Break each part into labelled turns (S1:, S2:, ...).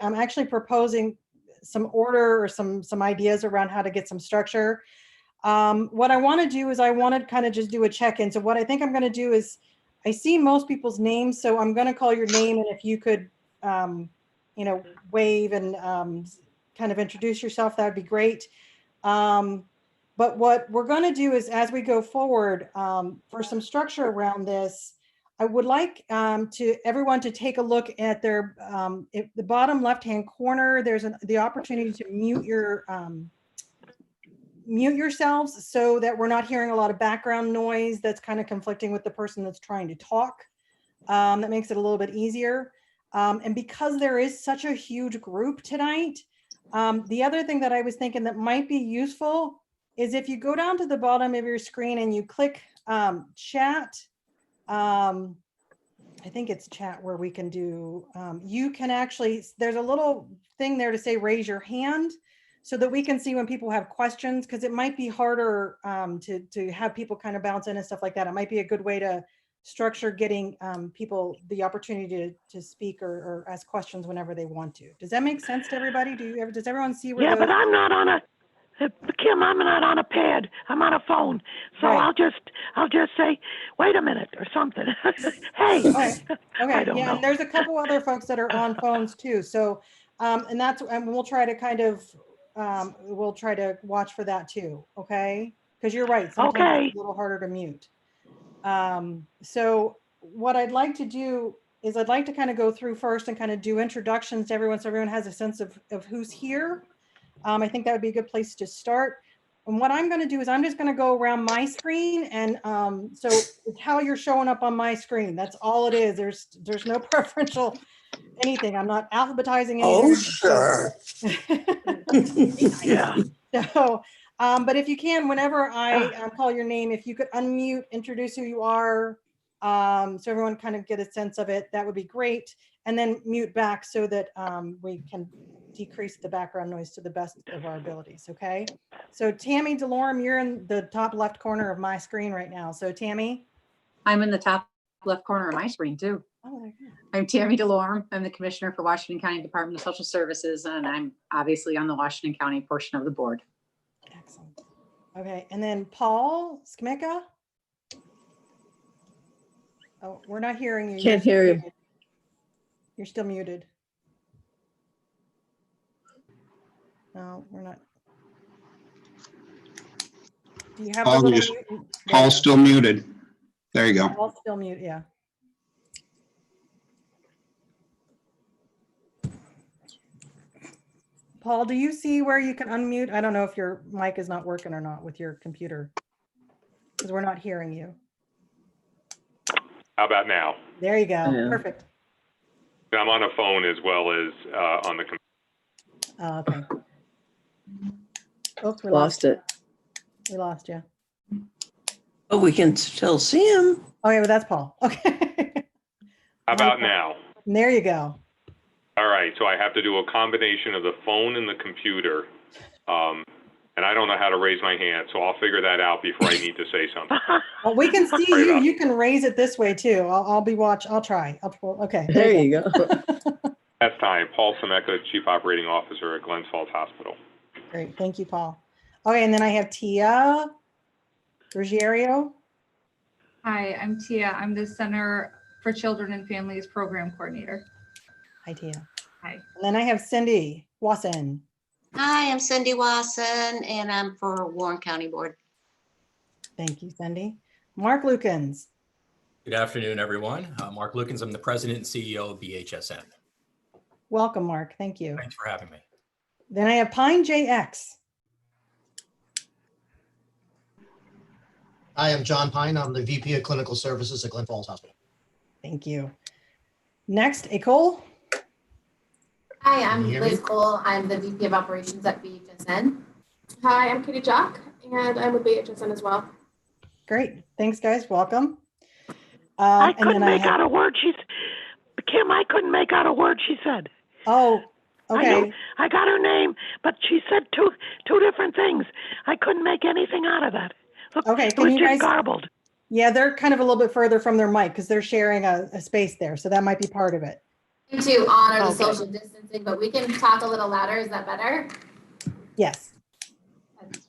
S1: I'm actually proposing some order or some ideas around how to get some structure. What I want to do is I want to kind of just do a check-in. So what I think I'm going to do is I see most people's names, so I'm going to call your name, and if you could, wave and kind of introduce yourself, that would be great. But what we're going to do is, as we go forward, for some structure around this, I would like everyone to take a look at their the bottom left-hand corner. There's the opportunity to mute yourselves so that we're not hearing a lot of background noise that's kind of conflicting with the person that's trying to talk. That makes it a little bit easier. And because there is such a huge group tonight, the other thing that I was thinking that might be useful is if you go down to the bottom of your screen and you click chat. I think it's chat where we can do, you can actually, there's a little thing there to say raise your hand so that we can see when people have questions, because it might be harder to have people kind of bounce in and stuff like that. It might be a good way to structure getting people the opportunity to speak or ask questions whenever they want to. Does that make sense to everybody? Does everyone see where?
S2: Yeah, but I'm not on a, Kim, I'm not on a pad. I'm on a phone. So right. I'll just say, wait a minute or something. Hey.
S1: Okay. Yeah, and there's a couple other folks that are on phones too. So, and we'll try to kind of, we'll try to watch for that too. Okay. Because you're right. Sometimes it's a little harder to mute. So what I'd like to do is I'd like to kind of go through first and kind of do introductions to everyone so everyone has a sense of who's here. I think that would be a good place to start. And what I'm going to do is I'm just going to go around my screen, and so it's how you're showing up on my screen. That's all it is. There's no preferential anything. I'm not alphabetizing anything.
S3: Oh, sure.
S2: Yeah.
S1: So, but if you can, whenever I call your name, if you could unmute, introduce who you are, so everyone kind of get a sense of it, that would be great. And then mute back so that we can decrease the background noise to the best of our abilities. Okay. So Tammy DeLorme, you're in the top left corner of my screen right now. So Tammy.
S4: I'm in the top left corner of my screen too.
S1: Oh,
S4: I'm Tammy DeLorme. I'm the Commissioner for Washington County Department of Social Services, and I'm obviously on the Washington County portion of the board.
S1: Excellent. Okay. And then Paul Skmeka. Oh, we're not hearing you.
S3: Can't hear you.
S1: You're still muted. No, we're not. Do you have the little mute?
S5: Paul's still muted. There you go.
S1: Paul's still mute, yeah. Paul, do you see where you can unmute? I don't know if your mic is not working or not with your computer, because we're not hearing you.
S6: How about now?
S1: There you go. Yeah. Perfect.
S6: I'm on a phone as well as on the computer.
S1: Oh, okay. Oops, we
S3: Lost it.
S1: We lost you.
S3: Oh, we can still see him.
S1: Oh, yeah, but that's Paul. Okay.
S6: How about now?
S1: There you go.
S6: All right, so I have to do a combination of the phone and the computer. And I don't know how to raise my hand, so I'll figure that out before I need to say something.
S1: Well, we can see you. You can raise it this way too. I'll try. Okay.
S3: There you go.
S6: That's time. Paul Semeka, Chief Operating Officer at Glens Falls Hospital.
S1: Great. Thank you, Paul. Okay, and then I have Tia Ruggiero.
S7: Hi, I'm Tia. I'm the Center for Children and Families Program Coordinator.
S1: Hi, Tia.
S7: Hi.
S1: And then I have Cindy Wasson.
S8: Hi, I'm Cindy Wasson, and I'm for Warren County Board.
S1: Thank you, Cindy. Mark Lukens.
S9: Good afternoon, everyone. Mark Lukens. I'm the President and CEO of BHSN.
S1: Welcome, Mark. Thank you.
S9: Thanks for having me.
S1: Then I have Pine JX.
S10: Hi, I'm John Pine. I'm the VP of Clinical Services at Glens Falls Hospital.
S1: Thank you. Next, Ecole.
S11: Hi, I'm Liz Cole. I'm the VP of Operations at BHSN. Hi, I'm Katie Jock, and I'm with BHSN as well.
S1: Great. Thanks, guys. Welcome.
S2: I couldn't make out a word Kim, I couldn't make out a word she said.
S1: Oh, okay.
S2: I got her name, but she said two different things. I couldn't make anything out of that.
S1: Okay, can you guys
S2: garbled?
S1: Yeah, they're kind of a little bit further from their mic because they're sharing a space there, so that might be part of it.
S11: To honor the
S2: Okay.
S11: social distancing, but we can talk a little louder. Is that better?
S1: Yes.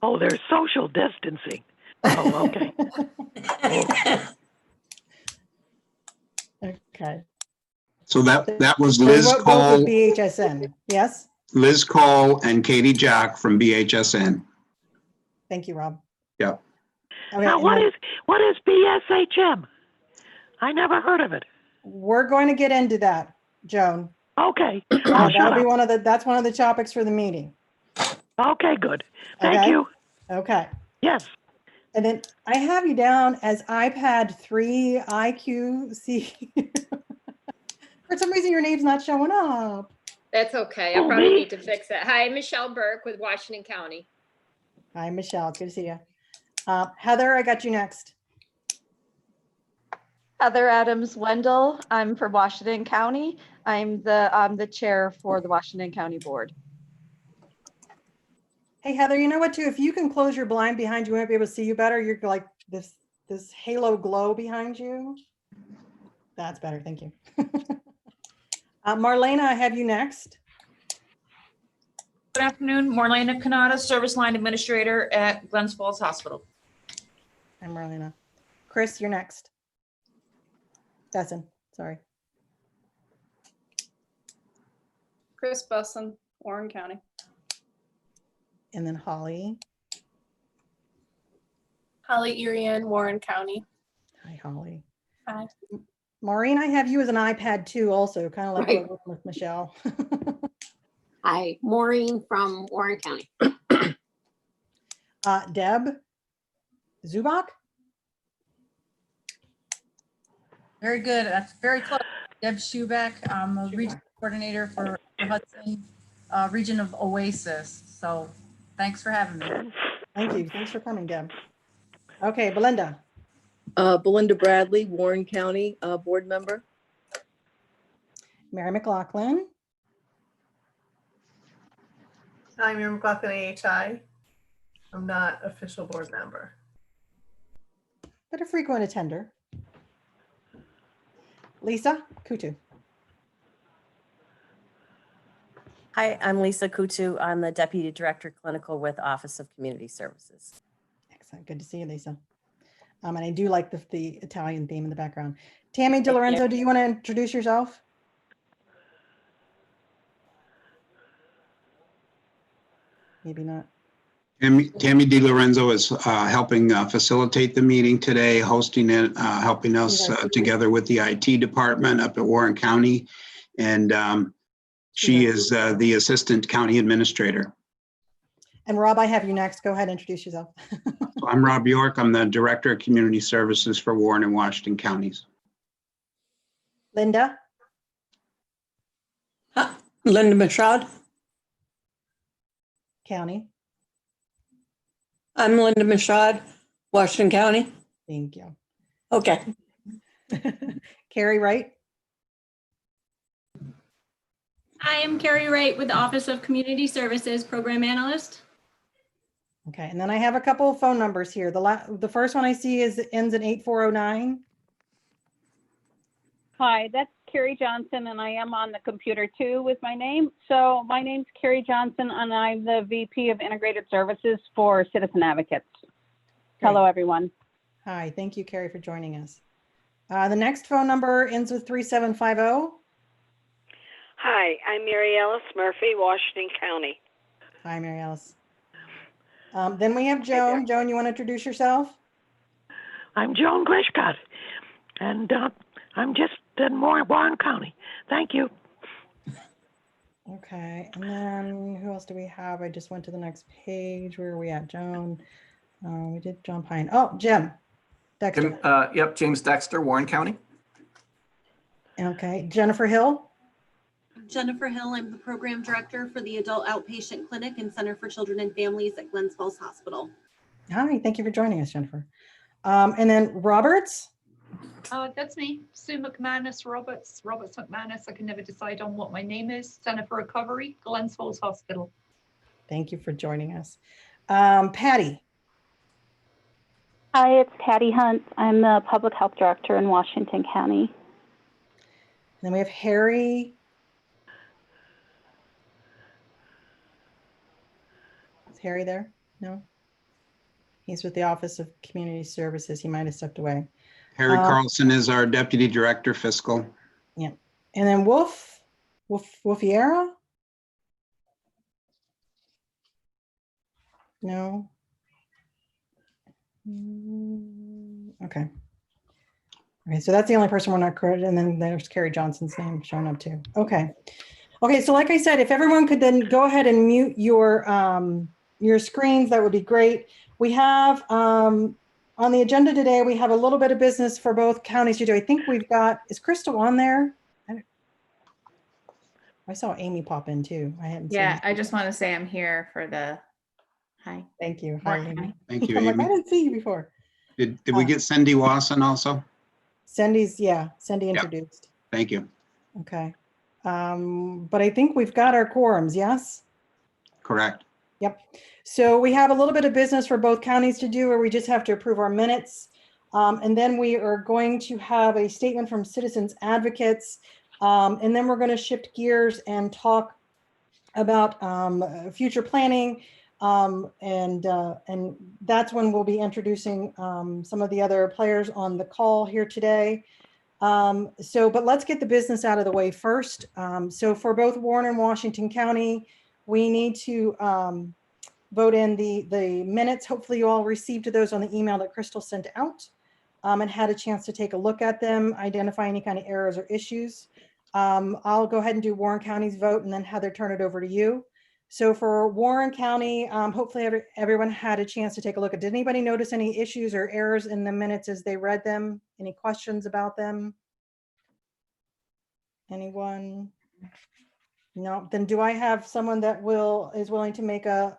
S2: Oh, there's social distancing. Oh, okay.
S1: Okay.
S5: So that was
S1: So we
S5: Liz
S1: vote both with
S5: Cole,
S1: BHSN. Yes?
S5: Liz Cole and Katie Jack from BHSN.
S1: Thank you, Rob.
S5: Yeah.
S1: Okay,
S2: Now,
S1: and then
S2: what is BSHM? I never heard of it.
S1: we're going to get into that, Joan.
S2: Okay.
S1: That'll be that's one of the topics for the meeting.
S2: Okay, good. Thank
S1: Okay?
S2: you.
S1: Okay.
S2: Yes.
S1: And then I have you down as iPad 3 IQC. For some reason, your name's not showing up.
S12: That's okay.
S2: Oh,
S12: I probably
S2: me?
S12: need to fix it. Hi, Michelle Burke with Washington County.
S1: Hi, Michelle. It's good to see you. Heather, I got you next.
S13: Heather Adams Wendell. I'm from Washington County. I'm the chair for the Washington County Board.
S1: Hey, Heather, you know what, too? If you can close your blind behind you, we might be able to see you better. You're like this halo glow behind you. That's better. Thank you. Marlena, I have you next.
S14: Good afternoon, Marlena Canada, Service Line Administrator at Glens Falls Hospital.
S1: I'm Marlena. Chris, you're next. Besson, sorry.
S15: Chris Busson, Warren County.
S1: And then Holly.
S11: Holly Irian, Warren County.
S1: Hi, Holly.
S11: Hi.
S1: Maureen, I have you as an iPad too, also, kind of like
S16: Right.
S1: what we're working with Michelle.
S16: Hi, Maureen from Warren County.
S1: Deb Zubak.
S17: Very good. That's very close. Deb Schubeck. I'm a region coordinator for Hudson region of Oasis. So thanks for having me.
S1: Thank you. Thanks for coming, Deb. Okay, Belinda.
S18: Belinda Bradley, Warren County board member.
S1: Mary McLaughlin.
S19: I'm Mary McLaughlin, AHI. I'm not official board member.
S1: But a frequent attender. Lisa Kutu.
S20: Hi, I'm Lisa Kutu. I'm the Deputy Director Clinical with Office of Community Services.
S1: Excellent. Good to see you, Lisa. And I do like the Italian theme in the background. Tammy DiLorenzo, do you want to introduce yourself? Maybe not.
S5: Tammy DiLorenzo is helping facilitate the meeting today, hosting it, helping us together with the IT department up at Warren County. And she is the Assistant County Administrator.
S1: And Rob, I have you next. Go ahead and introduce yourself.
S5: So I'm Rob York. I'm the Director of Community Services for Warren and Washington counties.
S1: Linda.
S3: Linda Michaud.
S1: County.
S3: I'm Linda Michaud, Washington County.
S1: Thank you.
S3: Okay.
S1: Carrie Wright.
S21: Hi, I'm Carrie Wright with the Office of Community Services Program Analyst.
S1: Okay, and then I have a couple of phone numbers here. The first one I see ends in 8409.
S22: Hi, that's Carrie Johnson, and I am on the computer too with my name. So my name's Carrie Johnson, and I'm the VP of Integrated Services for Citizen Advocates.
S1: Great.
S22: Hello, everyone.
S1: Hi, thank you, Carrie, for joining us. The next phone number ends with 3750.
S23: Hi, I'm Mary Alice Murphy, Washington County.
S1: Hi, Mary Alice. Then we have Joan. Joan, you want to introduce yourself?
S2: I'm Joan Grishcott, and I'm just in Warren County. Thank you.
S1: Okay, and then who else do we have? I just went to the next page. Where are we at, Joan? We did John Pine. Oh, Jim Dexter.
S24: Yep, James Dexter, Warren County.
S1: Okay, Jennifer Hill.
S21: Jennifer Hill, I'm the Program Director for the Adult Outpatient Clinic and Center for Children and Families at Glens Falls Hospital.
S1: Hi, thank you for joining us, Jennifer. And then Roberts.
S7: That's me, Sue McManus Roberts McManus. I can never decide on what my name is. Center for Recovery, Glens Falls Hospital.
S1: Thank you for joining us. Patty.
S22: Hi, it's Patty Hunt. I'm the Public Health Director in Washington County.
S1: And then we have Harry Is Harry there? No? He's with the Office of Community Services. He might have stepped away.
S5: Harry Carlson is our Deputy Director Fiscal.
S1: Yeah. And then Wolfiera? No. Okay. Okay, so that's the only person we're not credited, and then there's Carrie Johnson's name showing up too. Okay. Okay, so like I said, if everyone could then go ahead and mute your screens, that would be great. We have on the agenda today, we have a little bit of business for both counties to do. I think we've got, is Crystal on there? I saw Amy pop in too. I hadn't seen.
S4: Yeah, I just want to say I'm here for the, hi.
S1: Thank you. Hi,
S4: Warren
S1: Amy.
S4: County.
S5: Thank you,
S1: I'm like, I
S5: Amy.
S1: didn't see you before.
S5: Did we get Cindy Wasson also?
S1: Cindy's, yeah, Cindy introduced.
S5: Thank you.
S1: Okay. But I think we've got our quorums, yes?
S5: Correct.
S1: Yep. So we have a little bit of business for both counties to do, where we just have to approve our minutes. And then we are going to have a statement from citizens advocates. And then we're going to shift gears and talk about future planning. And that's when we'll be introducing some of the other players on the call here today. But let's get the business out of the way first. So for both Warren and Washington County, we need to vote in the minutes. Hopefully you all received those on the email that Crystal sent out and had a chance to take a look at them, identify any kind of errors or issues. I'll go ahead and do Warren County's vote and then Heather, turn it over to you. So for Warren County, hopefully everyone had a chance to take a look at. Did anybody notice any issues or errors in the minutes as they read them? Any questions about them? Anyone? No, then do I have someone that is willing to make a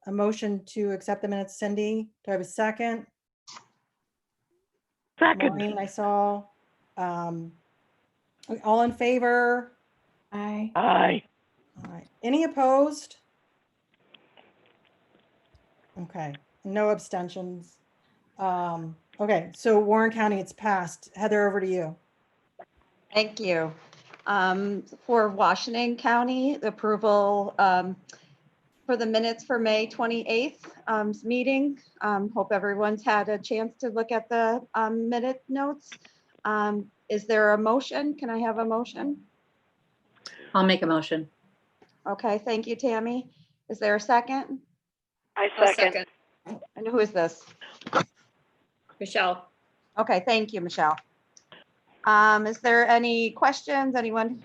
S1: motion to accept the minutes? Cindy, do I have a second?
S2: Second.
S1: Maureen, I saw. All in favor?
S4: Aye.
S2: Aye.
S1: All right. Any opposed? Okay, no abstentions. Okay, so Warren County, it's passed. Heather, over to you.
S13: Thank you. For Washington County, the approval for the minutes for May 28th meeting. Hope everyone's had a chance to look at the minute notes. Is there a motion? Can I have a motion?
S4: I'll make a motion.
S13: Okay, thank you, Tammy. Is there a second?
S23: I
S12: I'll
S23: second.
S13: And who is this?
S12: Michelle.
S13: Okay, thank you, Michelle. Is there any questions? Anyone?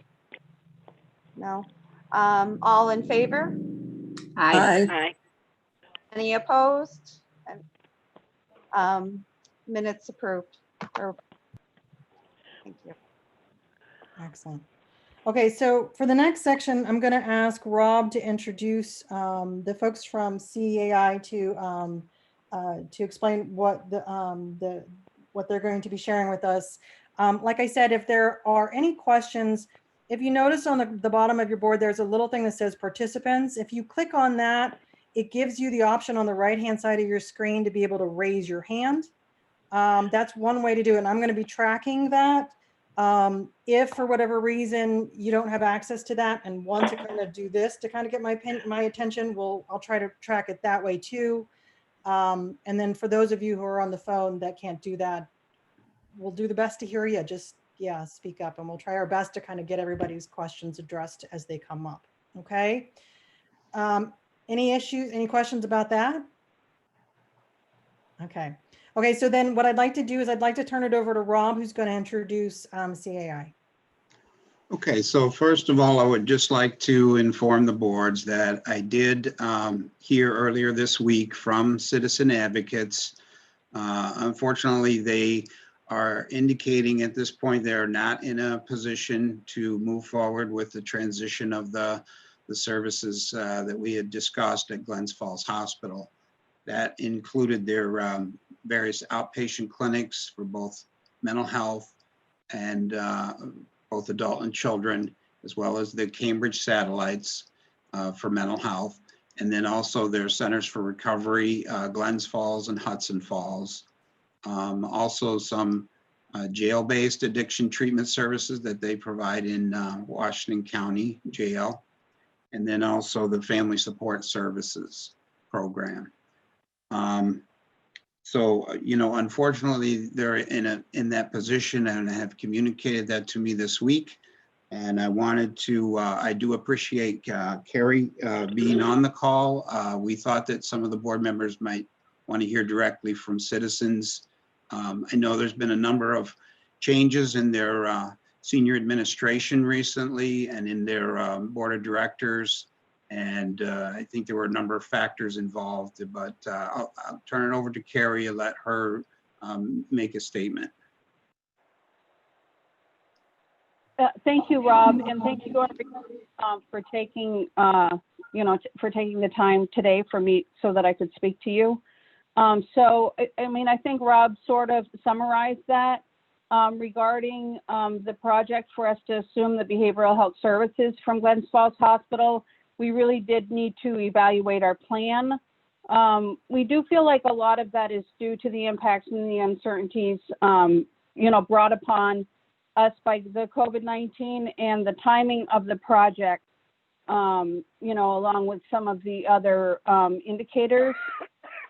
S13: No. All in favor?
S4: Aye.
S23: Aye.
S13: Any opposed? Minutes approved. Thank you.
S1: Excellent. Okay, so for the next section, I'm going to ask Rob to introduce the folks from CAI to explain what what they're going to be sharing with us. Like I said, if there are any questions, if you notice on the bottom of your board, there's a little thing that says participants. If you click on that, it gives you the option on the right-hand side of your screen to be able to raise your hand. That's one way to do it. And I'm going to be tracking that. If for whatever reason you don't have access to that and want to kind of do this to kind of get my attention, I'll try to track it that way too. And then for those of you who are on the phone that can't do that, we'll do the best to hear you. Just, yeah, speak up and we'll try our best to kind of get everybody's questions addressed as they come up. Okay. Any issues, any questions about that? Okay. Okay, so then what I'd like to do is I'd like to turn it over to Rob, who's going to introduce CAI.
S5: Okay, so first of all, I would just like to inform the boards that I did hear earlier this week from citizen advocates. Unfortunately, they are indicating at this point they're not in a position to move forward with the transition of the services that we had discussed at Glens Falls Hospital. That included their various outpatient clinics for both mental health and both adult and children, as well as the Cambridge satellites for mental health. And then also their centers for recovery, Glens Falls and Hudson Falls. Also some jail-based addiction treatment services that they provide in Washington County Jail. And then also the family support services. program. So, unfortunately, they're in that position and have communicated that to me this week. And I wanted to, I do appreciate Carrie being on the call. We thought that some of the board members might want to hear directly from citizens. I know there's been a number of changes in their senior administration recently and in their board of directors. And I think there were a number of factors involved, but I'll turn it over to Carrie and let her make a statement.
S22: Thank you, Rob, and thank you for taking, for taking the time today for me so that I could speak to you. So, I think Rob sort of summarized that regarding the project for us to assume the behavioral health services from Glens Falls Hospital. We really did need to evaluate our plan. We do feel like a lot of that is due to the impacts and the uncertainties, brought upon us by the COVID-19 and the timing of the project, along with some of the other indicators.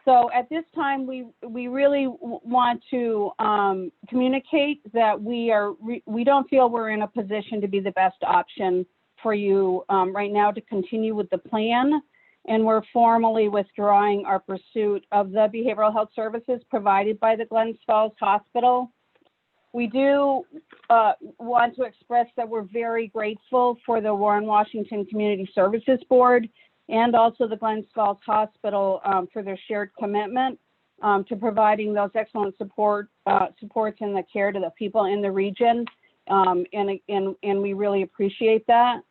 S22: So at this time, we really want to communicate that we don't feel we're in a position to be the best option for you right now to continue with the plan. And we're formally withdrawing our pursuit of the behavioral health services provided by the Glens Falls Hospital. We do want to express that we're very grateful for the Warren Washington Community Services Board and also the Glens Falls Hospital for their shared commitment to providing those excellent supports and the care to the people in the region. And we really appreciate that.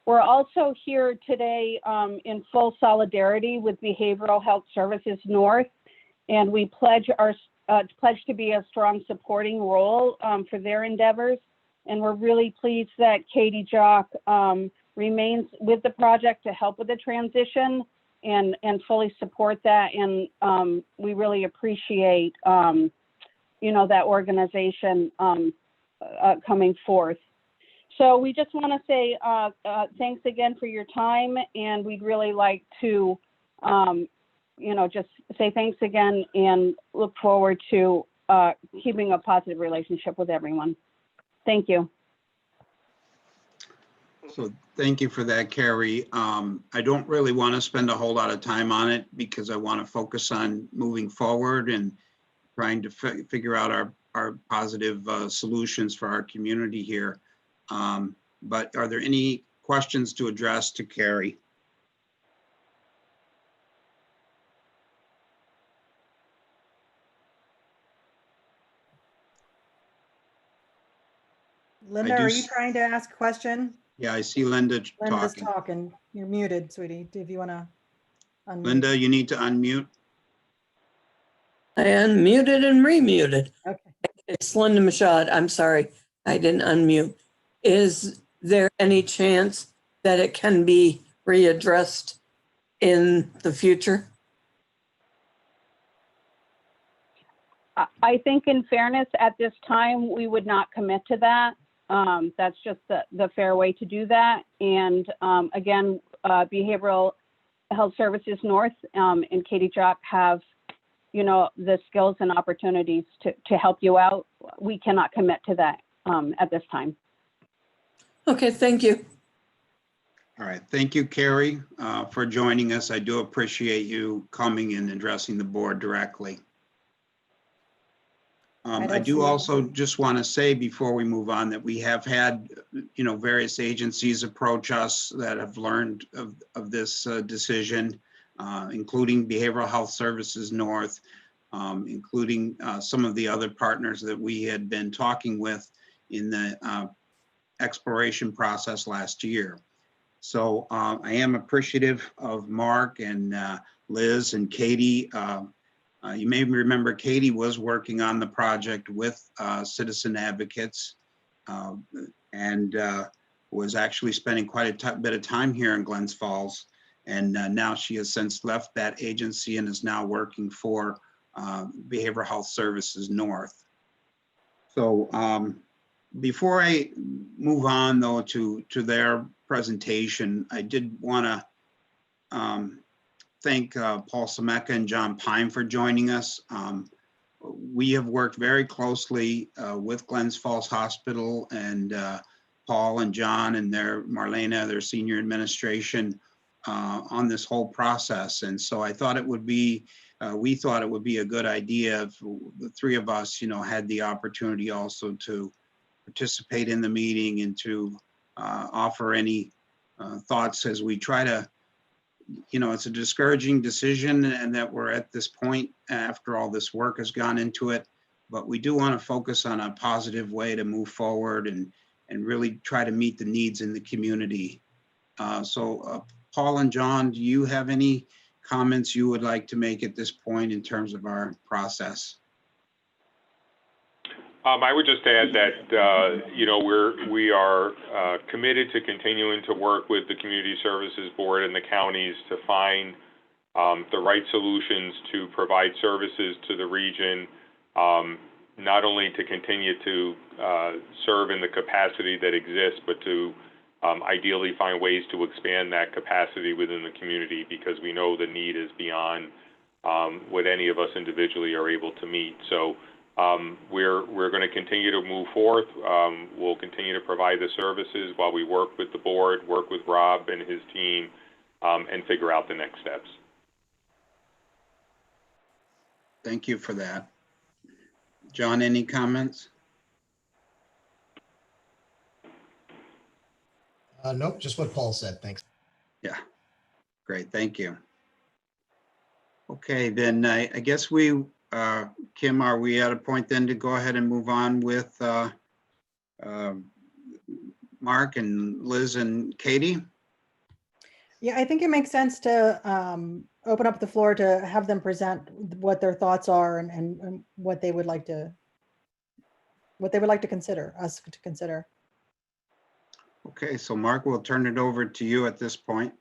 S22: We're also here today in full solidarity with Behavioral Health Services North, and we pledge to be a strong supporting role for their endeavors. And we're really pleased that Katie Jock remains with the project to help with the transition and fully support that. And we really appreciate, that organization coming forth. So we just want to say thanks again for your time, and we'd really like to, just say thanks again and look forward to keeping a positive relationship with everyone. Thank you.
S5: So thank you for that, Carrie. I don't really want to spend a whole lot of time on it because I want to focus on moving forward and trying to figure out our positive solutions for our community here. But are there any questions to address to Carrie?
S1: Linda, are you trying to ask a question?
S5: Yeah, I see Linda
S1: Linda's
S5: talking.
S1: talking. You're muted, sweetie. If you want to unmute.
S5: Linda, you need to unmute.
S3: I unmuted and remuted.
S1: Okay.
S3: It's Linda Machad. I'm sorry, I didn't unmute. Is there any chance that it can be readdressed in the future?
S22: I think in fairness, at this time, we would not commit to that. That's just the fair way to do that. And again, Behavioral Health Services North and Katie Jock have, the skills and opportunities to help you out. We cannot commit to that at this time.
S3: Okay, thank you.
S5: All right, thank you, Carrie, for joining us. I do appreciate you coming and addressing the board directly. I do also just want to say before we move on that we have had, various agencies approach us that have learned of this decision, including Behavioral Health Services North, including some of the other partners that we had been talking with in the exploration process last year. So I am appreciative of Mark and Liz and Katie. You may remember Katie was working on the project with citizen advocates and was actually spending quite a bit of time here in Glens Falls. And now she has since left that agency and is now working for Behavioral Health Services North. So before I move on though to their presentation, I did want to thank Paul Sameka and John Pine for joining us. We have worked very closely with Glens Falls Hospital and Paul and John and Marlena, their senior administration, on this whole process. And so I thought it would be, we thought it would be a good idea if the three of us, had the opportunity also to participate in the meeting and to offer any thoughts as we try to, it's a discouraging decision and that we're at this point after all this work has gone into it, but we do want to focus on a positive way to move forward and really try to meet the needs in the community. So Paul and John, do you have any comments you would like to make at this point in terms of our process?
S6: I would just add that, we are committed to continuing to work with the Community Services Board and the counties to find the right solutions to provide services to the region, not only to continue to serve in the capacity that exists, but to ideally find ways to expand that capacity within the community, because we know the need is beyond what any of us individually are able to meet. So we're going to continue to move forth. We'll continue to provide the services while we work with the board, work with Rob and his team, and figure out the next steps.
S5: Thank you for that. John, any comments?
S8: Nope, just what Paul said. Thanks.
S5: Yeah, great. Thank you. Okay, then I guess we, Kim, are we at a point then to go ahead and move on with Mark and Liz and Katie?
S1: Yeah, I think it makes sense to open up the floor to have them present what their thoughts are and what they would like to consider, us to consider.
S5: Okay, so Mark, we'll turn it over to you at this point.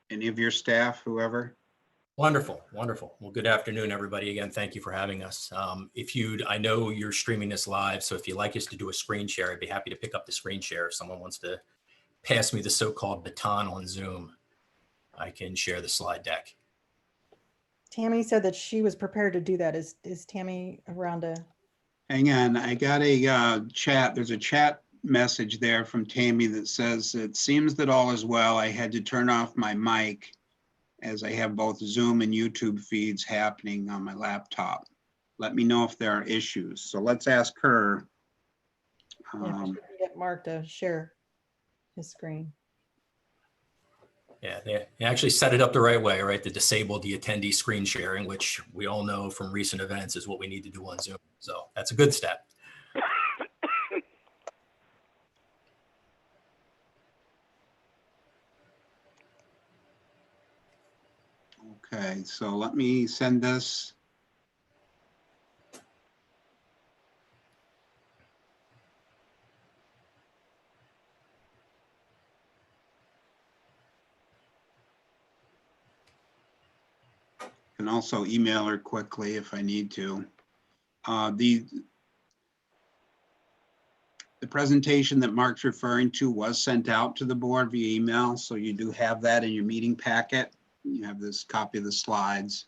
S5: Any of your staff, whoever.
S9: Wonderful, wonderful. Well, good afternoon, everybody. Again, thank you for having us. I know you're streaming this live, so if you'd like us to do a screen share, I'd be happy to pick up the screen share. If someone wants to pass me the so-called baton on Zoom, I can share the slide deck.
S1: Tammy said that she was prepared to do that. Is Tammy around to?
S5: Hang on, I got a chat. There's a chat message there from Tammy that says, it seems that all is well. I had to turn off my mic as I have both Zoom and YouTube feeds happening on my laptop. Let me know if there are issues. So let's ask her.
S1: Yeah, she can get Mark to share his screen.
S9: Yeah, they actually set it up the right way, right? To disable the attendee screen sharing, which we all know from recent events is what we need to do on Zoom. So that's a good step.
S5: Okay, so let me send this. Can also email her quickly if I need to. The presentation that Mark's referring to was sent out to the board via email, so you do have that in your meeting packet. You have this copy of the slides.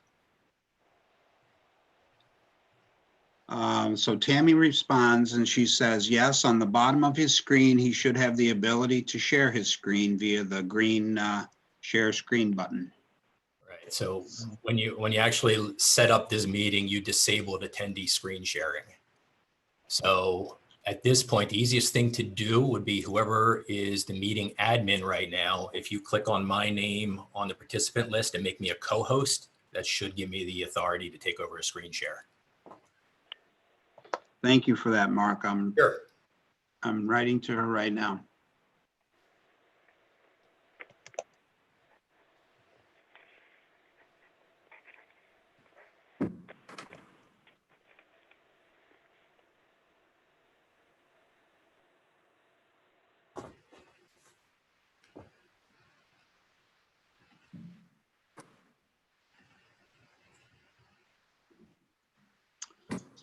S5: So Tammy responds and she says, yes, on the bottom of his screen, he should have the ability to share his screen via the green share screen button.
S9: Right. So when you actually set up this meeting, you disabled attendee screen sharing. So at this point, the easiest thing to do would be whoever is the meeting admin right now, if you click on my name on the participant list and make me a co-host, that should give me the authority to take over a screen share.
S5: Thank you for that, Mark.
S9: Sure.
S5: I'm writing to her right now.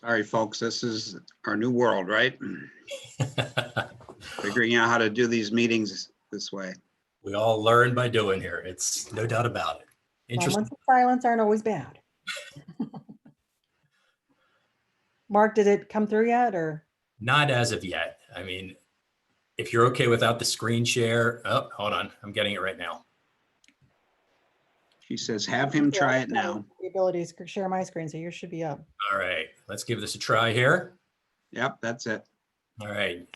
S5: Sorry, folks, this is our new world, right? Figuring out how to do these meetings this way.
S9: We all learn by doing here. It's no doubt about it. Interesting.
S1: Moments of silence aren't always bad. Mark, did it come through yet or?
S9: Not as of yet. I mean, if you're okay without the screen share, oh, hold on, I'm getting it right now.
S5: She says, have him try it now.
S1: The ability to share my screen, so yours should be up.
S9: All right, let's give this a try here.
S5: Yep, that's it.
S9: All right,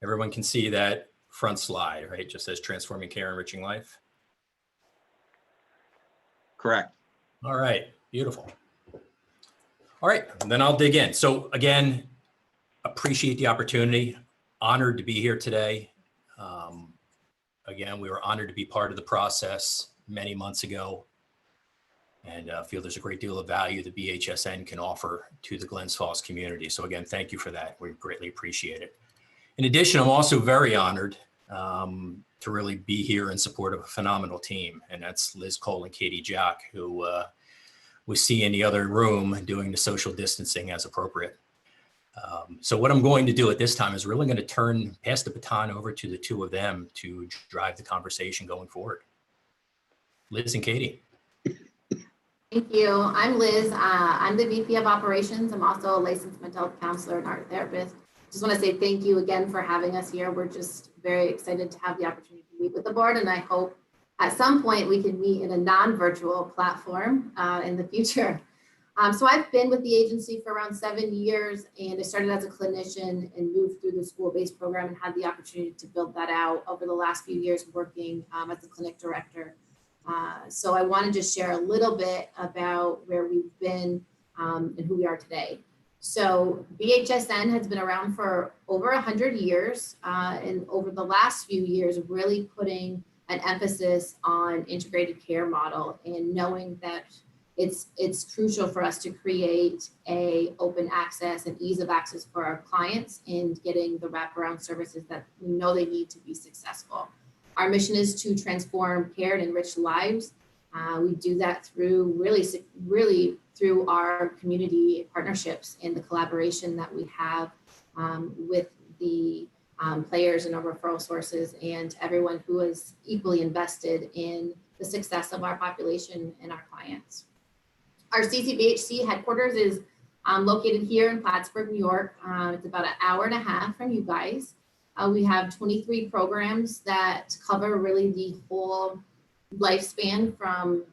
S9: everyone can see that front slide, right? It just says transforming care, enriching life.
S5: Correct.
S9: All right, beautiful. All right, and then I'll dig in. So again, appreciate the opportunity. Honored to be here today. Again, we were honored to be part of the process many months ago, and feel there's a great deal of value that BHSN can offer to the Glens Falls community. So again, thank you for that. We greatly appreciate it. In addition, I'm also very honored to really be here in support of a phenomenal team, and that's Liz Cole and Katie Jock, who we see in the other room doing the social distancing as appropriate. So what I'm going to do at this time is really going to pass the baton over to the two of them to drive the conversation going forward. Liz and Katie.
S10: Thank you. I'm Liz. I'm the VP of Operations. I'm also a licensed mental health counselor and art therapist. Just want to say thank you again for having us here. We're just very excited to have the opportunity to meet with the board, and I hope at some point we can meet in a non-virtual platform in the future. So I've been with the agency for around 7 years, and I started as a clinician and moved through the school-based program and had the opportunity to build that out over the last few years working as a clinic director. So I want to just share a little bit about where we've been and who we are today. So BHSN has been around for over 100 years, and over the last few years, really putting an emphasis on integrated care model and knowing that it's crucial for us to create a open access and ease of access for our clients and getting the wraparound services that we know they need to be successful. Our mission is to transform care and enrich lives. We do that through really through our community partnerships and the collaboration that we have with the players and our referral sources and everyone who is equally invested in the success of our population and our clients. Our CCBHC headquarters is located here in Plattsburgh, New York. It's about an hour and a half from you guys. We have 23 programs that cover really the whole lifespan from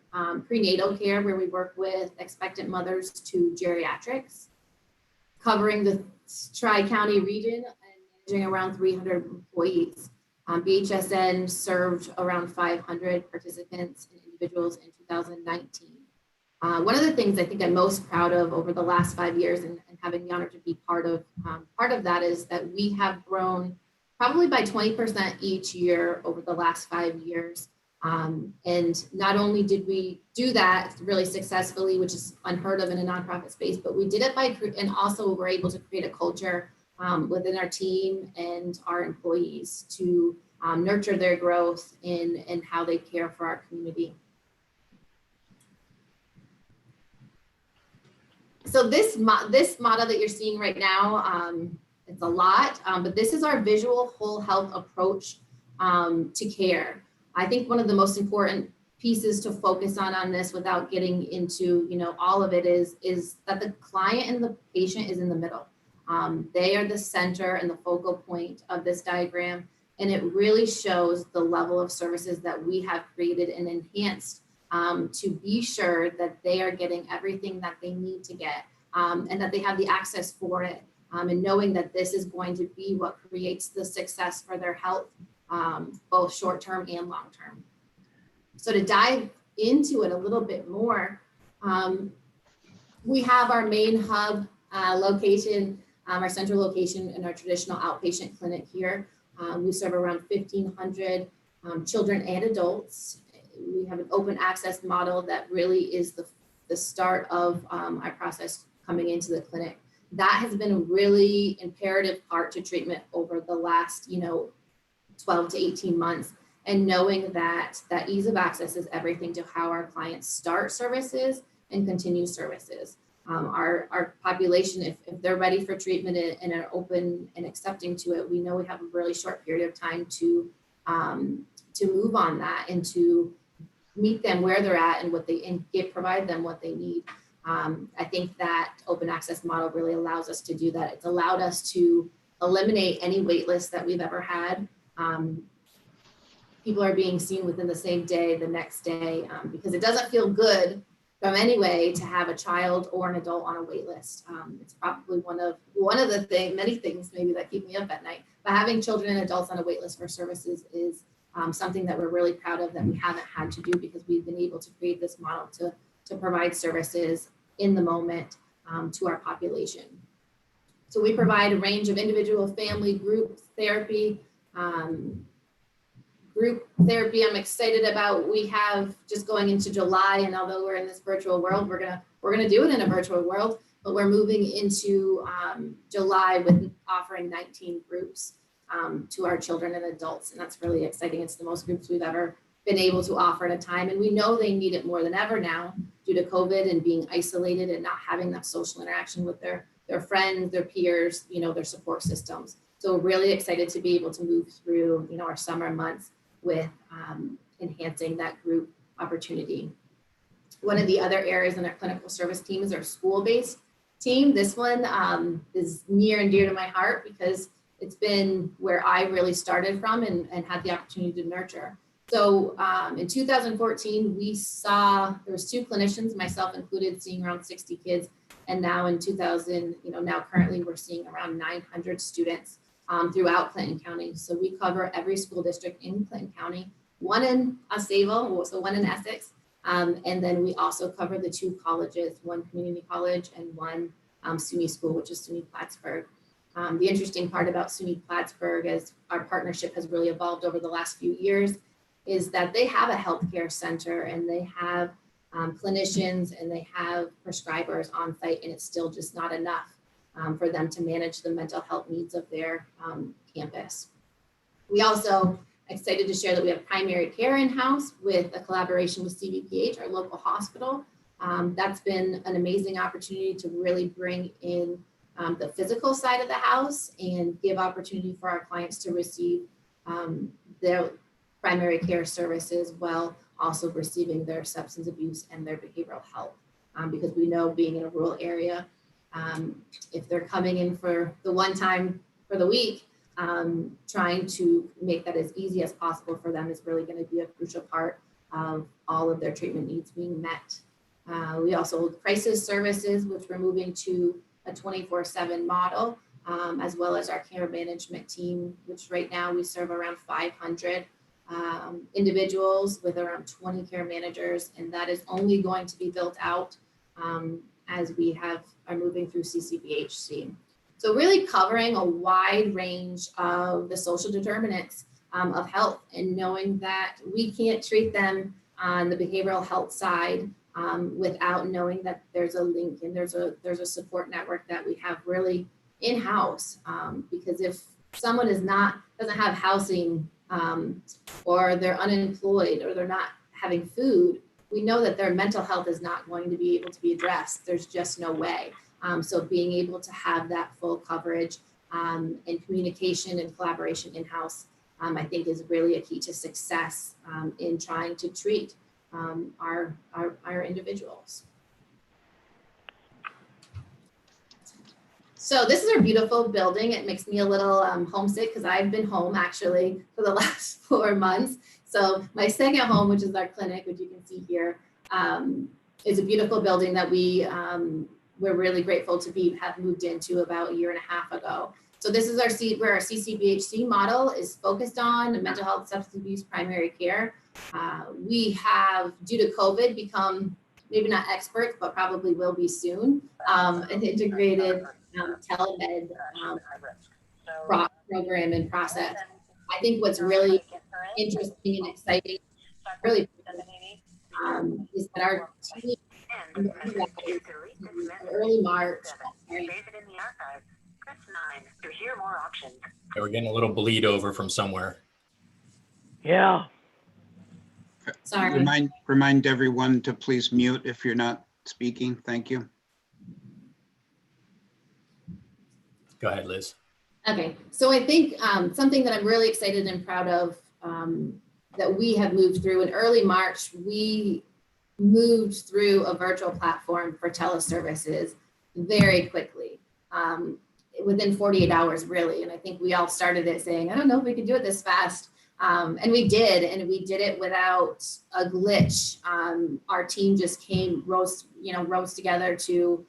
S10: prenatal care, where we work with expectant mothers, to geriatrics, covering the Tri-County region and managing around 300 employees. BHSN served around 500 participants and individuals in 2019. One of the things I think I'm most proud of over the last 5 years and having the honor to be part of that is that we have grown probably by 20% each year over the last 5 years. And not only did we do that really successfully, which is unheard of in a nonprofit space, but we did it and also were able to create a culture within our team and our employees to nurture their growth in how they care for our community. So this model that you're seeing right now, it's a lot, but this is our visual whole health approach to care. I think one of the most important pieces to focus on this without getting into all of it is that the client and the patient is in the middle. They are the center and the focal point of this diagram, and it really shows the level of services that we have created and enhanced to be sure that they are getting everything that they need to get and that they have the access for it, and knowing that this is going to be what creates the success for their health, both short-term and long-term. So to dive into it a little bit more, we have our main hub location, our central location in our traditional outpatient clinic here. We serve around 1,500 children and adults. We have an open access model that really is the start of our process coming into the clinic. That has been a really imperative part to treatment over the last 12 to 18 months, and knowing that ease of access is everything to how our clients start services and continue services. Our population, if they're ready for treatment and are open and accepting to it, we know we have a really short period of time to move on that and to meet them where they're at and provide them what they need. I think that open access model really allows us to do that. It's allowed us to eliminate any wait lists that we've ever had. People are being seen within the same day, the next day, because it doesn't feel good from any way to have a child or an adult on a wait list. It's probably one of the many things maybe that keep me up at night. But having children and adults on a wait list for services is something that we're really proud of that we haven't had to do because we've been able to create this model to provide services in the moment to our population. So we provide a range of individual, family, group therapy. Group therapy I'm excited about. We have just going into July, and although we're in this virtual world, we're gonna do it in a virtual world, but we're moving into July with offering 19 groups to our children and adults, and that's really exciting. It's the most groups we've ever been able to offer at a time, and we know they need it more than ever now due to COVID and being isolated and not having that social interaction with their friends, their peers, their support systems. So we're really excited to be able to move through, our summer months with enhancing that group opportunity. One of the other areas in our clinical service team is our school-based team. This one is near and dear to my heart because it's been where I really started from and had the opportunity to nurture. So in 2014, we saw, there was 2 clinicians, myself included, seeing around 60 kids. And now in 2000, now currently we're seeing around 900 students throughout Clinton County. So we cover every school district in Clinton County, one in Osable, so one in Essex. And then we also cover the 2 colleges, one community college and one SUNY school, which is SUNY Plattsburgh. The interesting part about SUNY Plattsburgh, as our partnership has really evolved over the last few years, is that they have a healthcare center and they have clinicians and they have prescribers on site, and it's still just not enough for them to manage the mental health needs of their campus. We also excited to share that we have primary care in-house with a collaboration with CVPH, our local hospital. That's been an amazing opportunity to really bring in the physical side of the house and give opportunity for our clients to receive their primary care services while also receiving their substance abuse and their behavioral health. Because we know, being in a rural area, if they're coming in for the one time for the week, trying to make that as easy as possible for them is really going to be a crucial part of all of their treatment needs being met. We also hold crisis services, which we're moving to a 24/7 model, as well as our care management team, which right now we serve around 500 individuals with around 20 care managers, and that is only going to be built out as we are moving through CCBHC. So really covering a wide range of the social determinants of health, and knowing that we can't treat them on the behavioral health side without knowing that there's a link and there's a support network that we have really in-house. Because if someone doesn't have housing, or they're unemployed, or they're not having food, we know that their mental health is not going to be able to be addressed. There's just no way. So being able to have that full coverage and communication and collaboration in-house, I think is really a key to success in trying to treat our individuals. So this is our beautiful building. It makes me a little homesick because I've been home actually for the last 4 months. So my second home, which is our clinic, which you can see here, is a beautiful building that we're really grateful to have moved into about 1.5 years ago. So this is where our CCBHC model is focused on mental health, substance abuse, primary care. We have, due to COVID, become maybe not experts, but probably will be soon, an integrated telemed program and process. I think what's really interesting and exciting, really, is that our team in early March.
S9: We're getting a little bleed over from somewhere.
S2: Yeah.
S10: Sorry.
S5: Remind everyone to please mute if you're not speaking. Thank you.
S9: Go ahead, Liz.
S10: Okay, so I think something that I'm really excited and proud of that we have moved through. In early March, we moved through a virtual platform for teleservices very quickly, within 48 hours, really. And I think we all started it saying, I don't know if we could do it this fast. And we did it without a glitch. Our team just rose together to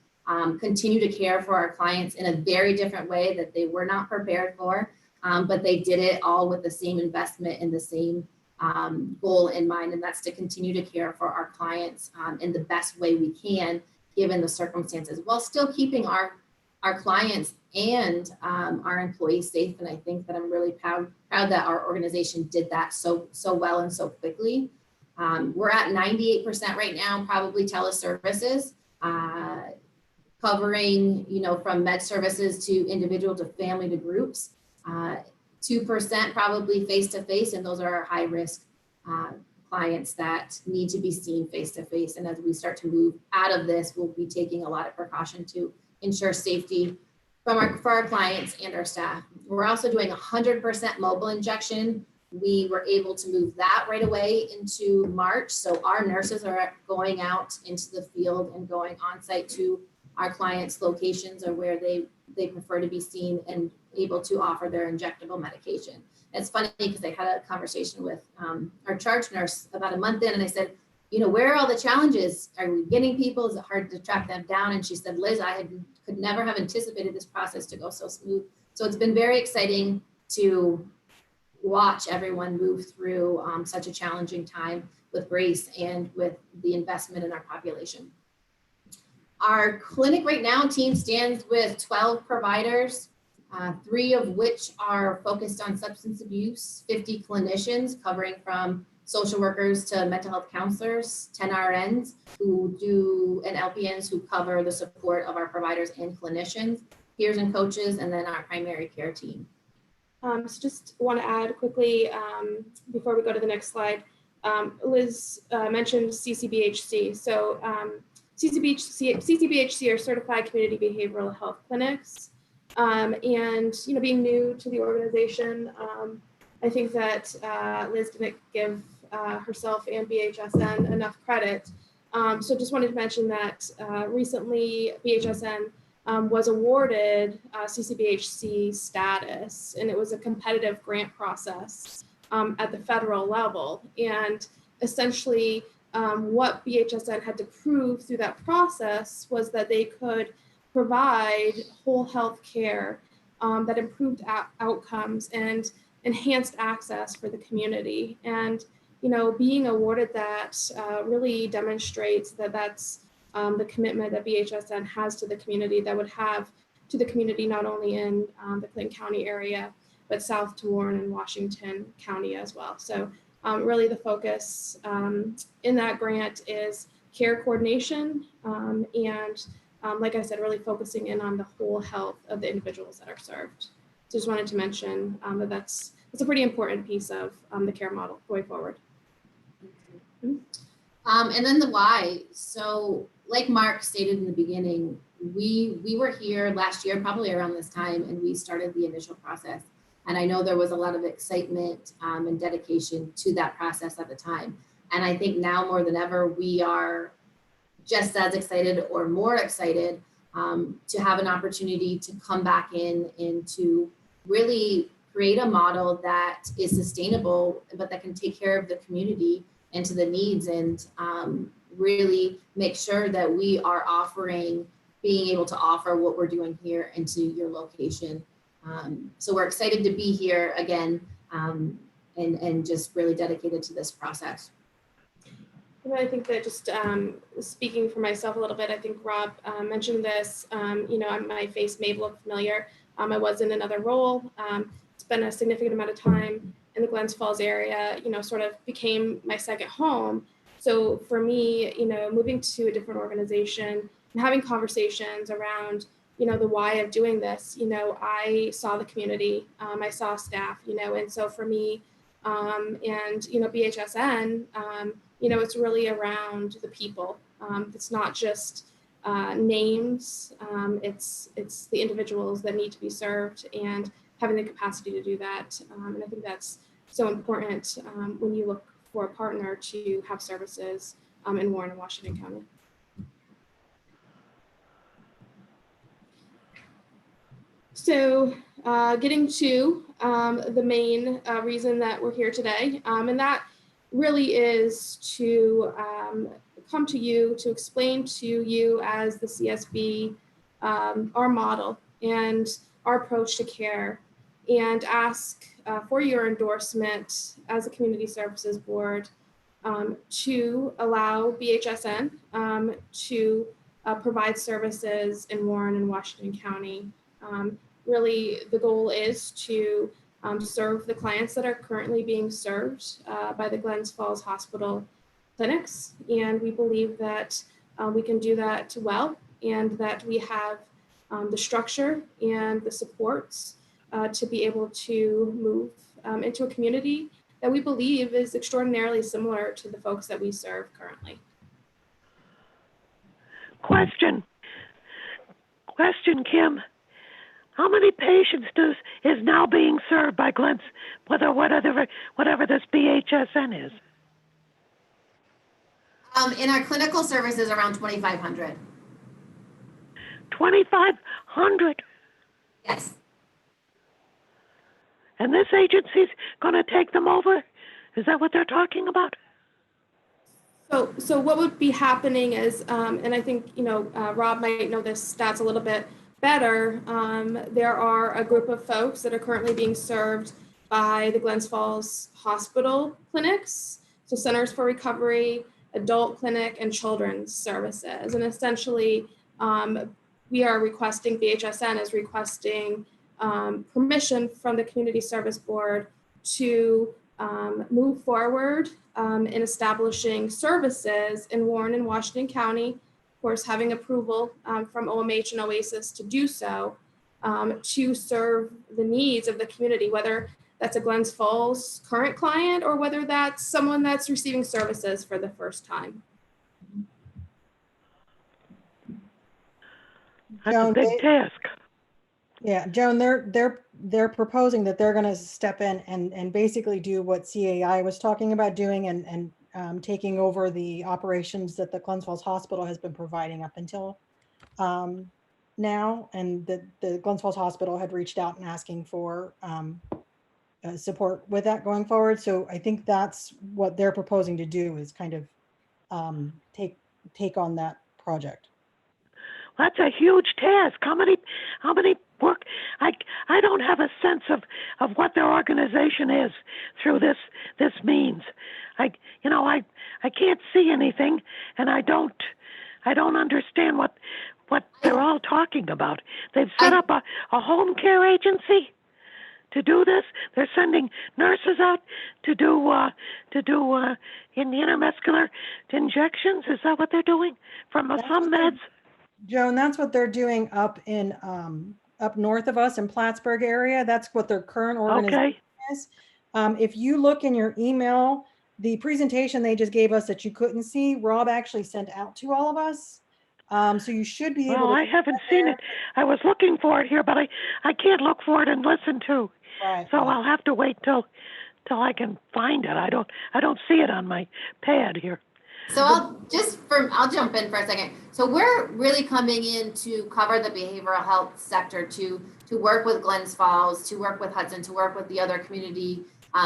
S10: continue to care for our clients in a very different way that they were not prepared for. But they did it all with the same investment and the same goal in mind, and that's to continue to care for our clients in the best way we can, given the circumstances, while still keeping our clients and our employees safe. And I think that I'm really proud that our organization did that so well and so quickly. We're at 98% right now, probably teleservices, covering, from med services to individual to family to groups. 2% probably face-to-face, and those are our high-risk clients that need to be seen face-to-face. And as we start to move out of this, we'll be taking a lot of precaution to ensure safety for our clients and our staff. We're also doing 100% mobile injection. We were able to move that right away into March. So our nurses are going out into the field and going on site to our clients' locations or where they prefer to be seen and able to offer their injectable medication. It's funny because I had a conversation with our charge nurse about a month in, and I said, where are all the challenges? Are we getting people? Is it hard to track them down? And she said, Liz, could never have anticipated this process to go so smooth. So it's been very exciting to watch everyone move through such a challenging time with grace and with the investment in our population. Our clinic right now team stands with 12 providers, 3 of which are focused on substance abuse, 50 clinicians covering from social workers to mental health counselors, 10 RNs and LPNs who cover the support of our providers and clinicians, peers and coaches, and then our primary care team.
S11: So just want to add quickly before we go to the next slide, Liz mentioned CCBHC. So CCBHC are certified community behavioral health clinics. And, being new to the organization, I think that Liz didn't give herself and BHSN enough credit. So just wanted to mention that recently BHSN was awarded CCBHC status, and it was a competitive grant process at the federal level. And essentially what BHSN had to prove through that process was that they could provide whole health care that improved outcomes and enhanced access for the community. And, being awarded that really demonstrates that that's the commitment that BHSN has to the community, that would have to the community, not only in the Clinton County area, but south to Warren and Washington County as well. So really the focus in that grant is care coordination and like I said, really focusing in on the whole health of the individuals that are served. So just wanted to mention that that's a pretty important piece of the care model going forward.
S10: And then the why. So like Mark stated in the beginning, we were here last year, probably around this time, and we started the initial process. And I know there was a lot of excitement and dedication to that process at the time. And I think now more than ever, we are just as excited or more excited to have an opportunity to come back in and to really create a model that is sustainable, but that can take care of the community and to the needs, and really make sure that we are being able to offer what we're doing here into your location. So we're excited to be here again and just really dedicated to this process.
S11: I think that just speaking for myself a little bit, I think Rob mentioned this, my face may look familiar. I was in another role, spent a significant amount of time in the Glens Falls area, sort of became my second home. So for me, moving to a different organization and having conversations around, the why of doing this, I saw the community, I saw staff, and so for me, BHSN, it's really around the people. It's not just names, it's the individuals that need to be served and having the capacity to do that. And I think that's so important when you look for a partner to have services in Warren and Washington County. So getting to the main reason that we're here today, and that really is to come to you to explain to you as the CSB our model and our approach to care, and ask for your endorsement as a Community Services Board to allow BHSN to provide services in Warren and Washington County. Really, the goal is to serve the clients that are currently being served by the Glens Falls Hospital clinics. And we believe that we can do that well, and that we have the structure and the supports to be able to move into a community that we believe is extraordinarily similar to the folks that we serve currently.
S2: Question, Kim. How many patients is now being served by Glens, whatever this BHSN is?
S10: In our clinical services, around 2,500.
S2: 2,500?
S10: Yes.
S2: And this agency's going to take them over? Is that what they're talking about?
S11: So what would be happening is, and I think, Rob might know this stats a little bit better, there are a group of folks that are currently being served by the Glens Falls Hospital clinics, so Centers for Recovery, Adult Clinic, and Children's Services. And essentially, we are requesting, BHSN is requesting permission from the Community Service Board to move forward in establishing services in Warren and Washington County, of course, having approval from OMH and OASIS to do so, to serve the needs of the community, whether that's a Glens Falls current client or whether that's someone that's receiving services for the first time.
S2: That's a big task.
S1: Yeah, Joan, they're proposing that they're going to step in and basically do what CAI was talking about doing, and taking over the operations that the Glens Falls Hospital has been providing up until now. And the Glens Falls Hospital had reached out and asking for support with that going forward. So I think that's what they're proposing to do, is kind of take on that project.
S2: That's a huge task. How many work? I don't have a sense of what their organization is through this means. I can't see anything, and I don't understand what they're all talking about. They've set up a home care agency to do this. They're sending nurses out to do in the intermuscular injections. Is that what they're doing from some meds?
S1: Joan, that's what they're doing up in up north of us in Plattsburgh area. That's what their current organization is. If you look in your email, the presentation they just gave us that you couldn't see, Rob actually sent out to all of us. So you should be able to.
S2: I haven't seen it. I was looking for it here, but I can't look for it and listen to.
S1: Right.
S2: So I'll have to wait till I can find it. I don't see it on my pad here.
S10: So I'll jump in for a second. So we're really coming in to cover the behavioral health sector, to work with Glens Falls, to work with Hudson, to work with the other community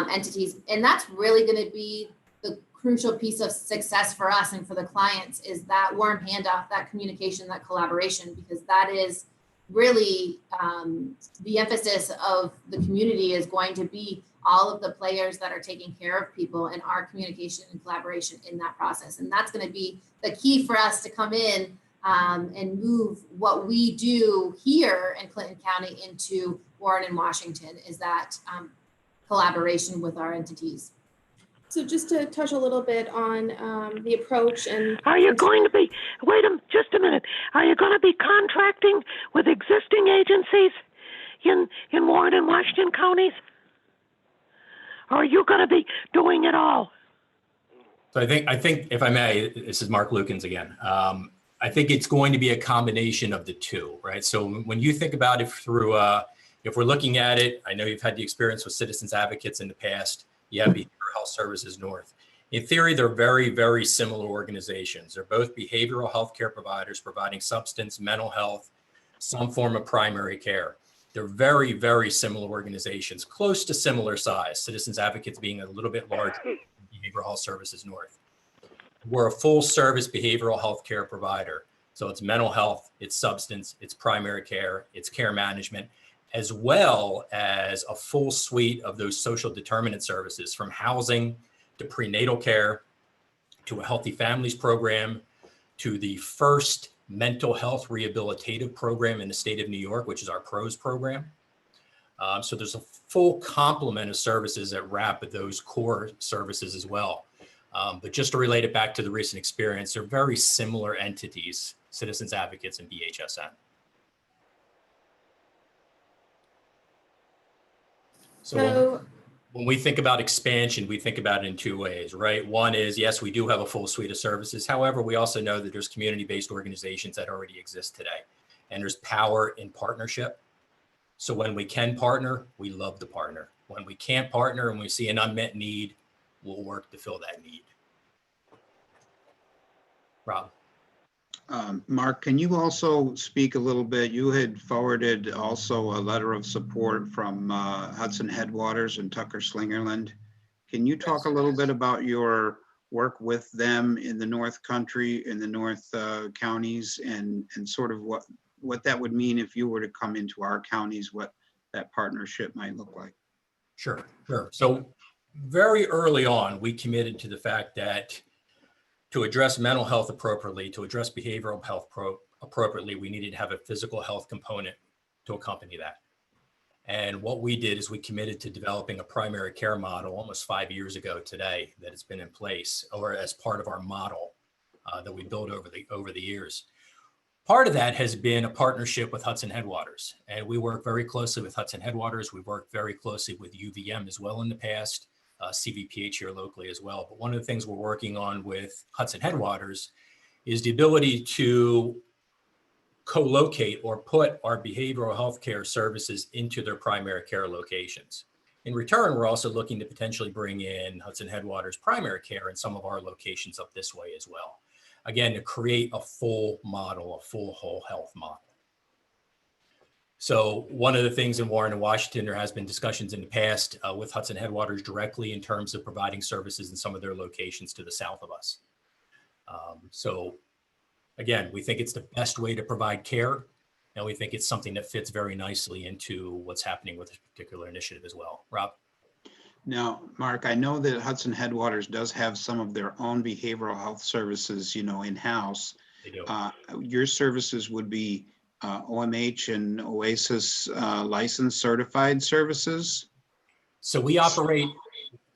S10: entities. And that's really going to be the crucial piece of success for us and for the clients, is that warm handoff, that communication, that collaboration, because that is really the emphasis of the community, is going to be all of the players that are taking care of people and our communication and collaboration in that process. And that's going to be the key for us to come in and move what we do here in Clinton County into Warren and Washington, is that collaboration with our entities.
S11: So just to touch a little bit on the approach and...
S2: Are you going to be, just a minute, are you going to be contracting with existing agencies in Warren and Washington counties? Or are you going to be doing it all?
S9: So I think if I may, this is Mark Lukens again. I think it's going to be a combination of the two, right? So when you think about it through, if we're looking at it, I know you've had the experience with citizens advocates in the past. you have Behavioral Health Services North. In theory, they're very, very similar organizations. They're both behavioral health care providers providing substance, mental health, some form of primary care. They're very, very similar organizations, close to similar size, Citizens Advocates being a little bit larger than Behavioral Health Services North. We're a full service behavioral health care provider. So it's mental health, it's substance, it's primary care, it's care management, as well as a full suite of those social determinant services, from housing to prenatal care, to a healthy families program, to the first mental health rehabilitative program in the state of New York, which is our PROS program. So there's a full complement of services that wrap with those core services as well. But just to relate it back to the recent experience, they're very similar entities, Citizens Advocates and BHSN. So when we think about expansion, we think about it in two ways, right? One is, yes, we do have a full suite of services. However, we also know that there's community-based organizations that already exist today, and there's power in partnership. So when we can partner, we love to partner. When we can't partner and we see an unmet need, we'll work to fill that need. Rob.
S5: Mark, can you also speak a little bit? You had forwarded also a letter of support from Hudson Headwaters and Tucker Slingerland. Can you talk a little bit about your work with them in the North Country, in the North counties, and sort of what that would mean if you were to come into our counties, what that partnership might look like?
S9: Sure. So very early on, we committed to the fact that to address mental health appropriately, to address behavioral health appropriately, we needed to have a physical health component to accompany that. And what we did is we committed to developing a primary care model almost 5 years ago today that has been in place, or as part of our model that we built over the years. Part of that has been a partnership with Hudson Headwaters, and we work very closely with Hudson Headwaters. We've worked very closely with UVM as well in the past. CVPH here locally as well. But one of the things we're working on with Hudson Headwaters is the ability to co-locate or put our behavioral health care services into their primary care locations. In return, we're also looking to potentially bring in Hudson Headwaters primary care in some of our locations up this way as well. Again, to create a full model, a full whole health model. So one of the things in Warren and Washington, there has been discussions in the past with Hudson Headwaters directly in terms of providing services in some of their locations to the south of us. So again, we think it's the best way to provide care, and we think it's something that fits very nicely into what's happening with this particular initiative as well. Rob?
S5: Now, Mark, I know that Hudson Headwaters does have some of their own behavioral health services, in-house.
S9: They do.
S5: Your services would be OMH and OASIS licensed certified services?
S9: So we operate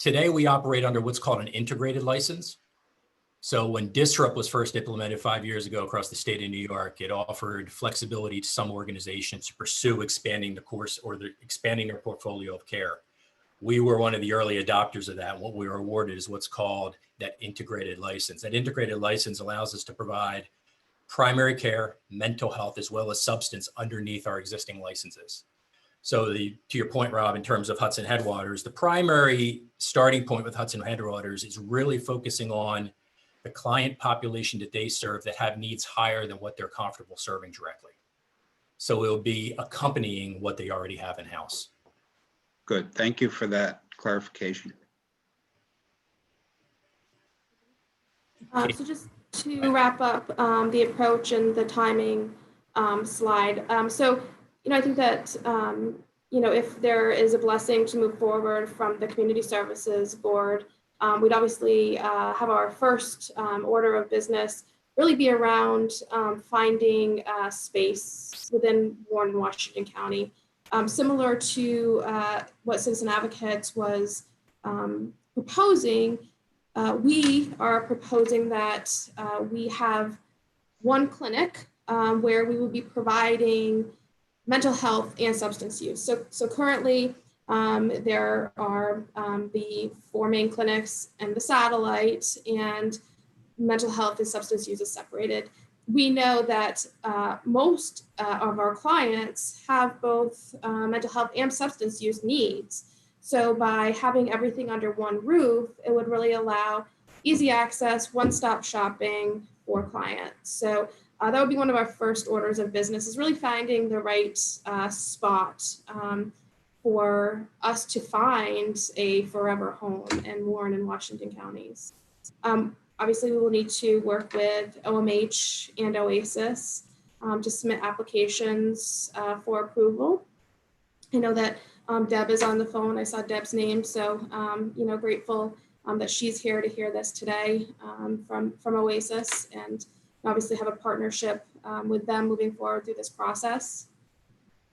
S9: under what's called an integrated license. So when Disrupt was first implemented 5 years ago across the state of New York, it offered flexibility to some organizations to pursue expanding the course or expanding their portfolio of care. We were one of the early adopters of that. What we were awarded is what's called that integrated license. That integrated license allows us to provide primary care, mental health, as well as substance underneath our existing licenses. So to your point, Rob, in terms of Hudson Headwaters, the primary starting point with Hudson Headwaters is really focusing on the client population that they serve that have needs higher than what they're comfortable serving directly. So it'll be accompanying what they already have in-house.
S5: Good. Thank you for that clarification.
S11: So just to wrap up the approach and the timing slide. I think that, if there is a blessing to move forward from the Community Services Board, we'd obviously have our first order of business really be around finding space within Warren and Washington County. Similar to what Citizen Advocates was proposing, we are proposing that we have one clinic where we will be providing mental health and substance use. So currently there are the 4 main clinics and the satellite, and mental health and substance use is separated. We know that most of our clients have both mental health and substance use needs. So by having everything under one roof, it would really allow easy access, one-stop shopping for clients. So that would be one of our first orders of business, is really finding the right spot for us to find a forever home in Warren and Washington counties. Obviously, we will need to work with OMH and OASIS to submit applications for approval. I know that Deb is on the phone. I saw Deb's name, so grateful that she's here to hear this today from OASIS, and obviously have a partnership with them moving forward through this process.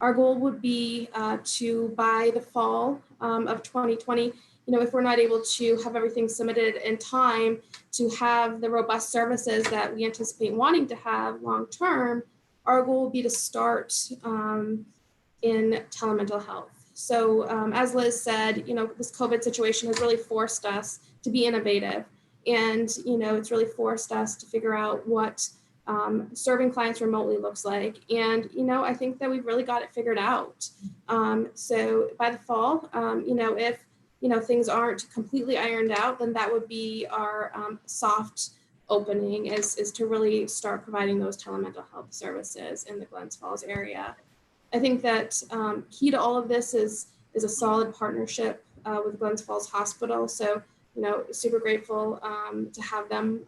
S11: Our goal would be to, by the fall of 2020, if we're not able to have everything submitted in time to have the robust services that we anticipate wanting to have long-term, our goal would be to start in telemental health. So as Liz said, this COVID situation has really forced us to be innovative. And, it's really forced us to figure out what serving clients remotely looks like. And, I think that we've really got it figured out. So by the fall, if, things aren't completely ironed out, then that would be our soft opening is to really start providing those telemental health services in the Glens Falls area. I think that key to all of this is a solid partnership with Glens Falls Hospital. So, super grateful to have them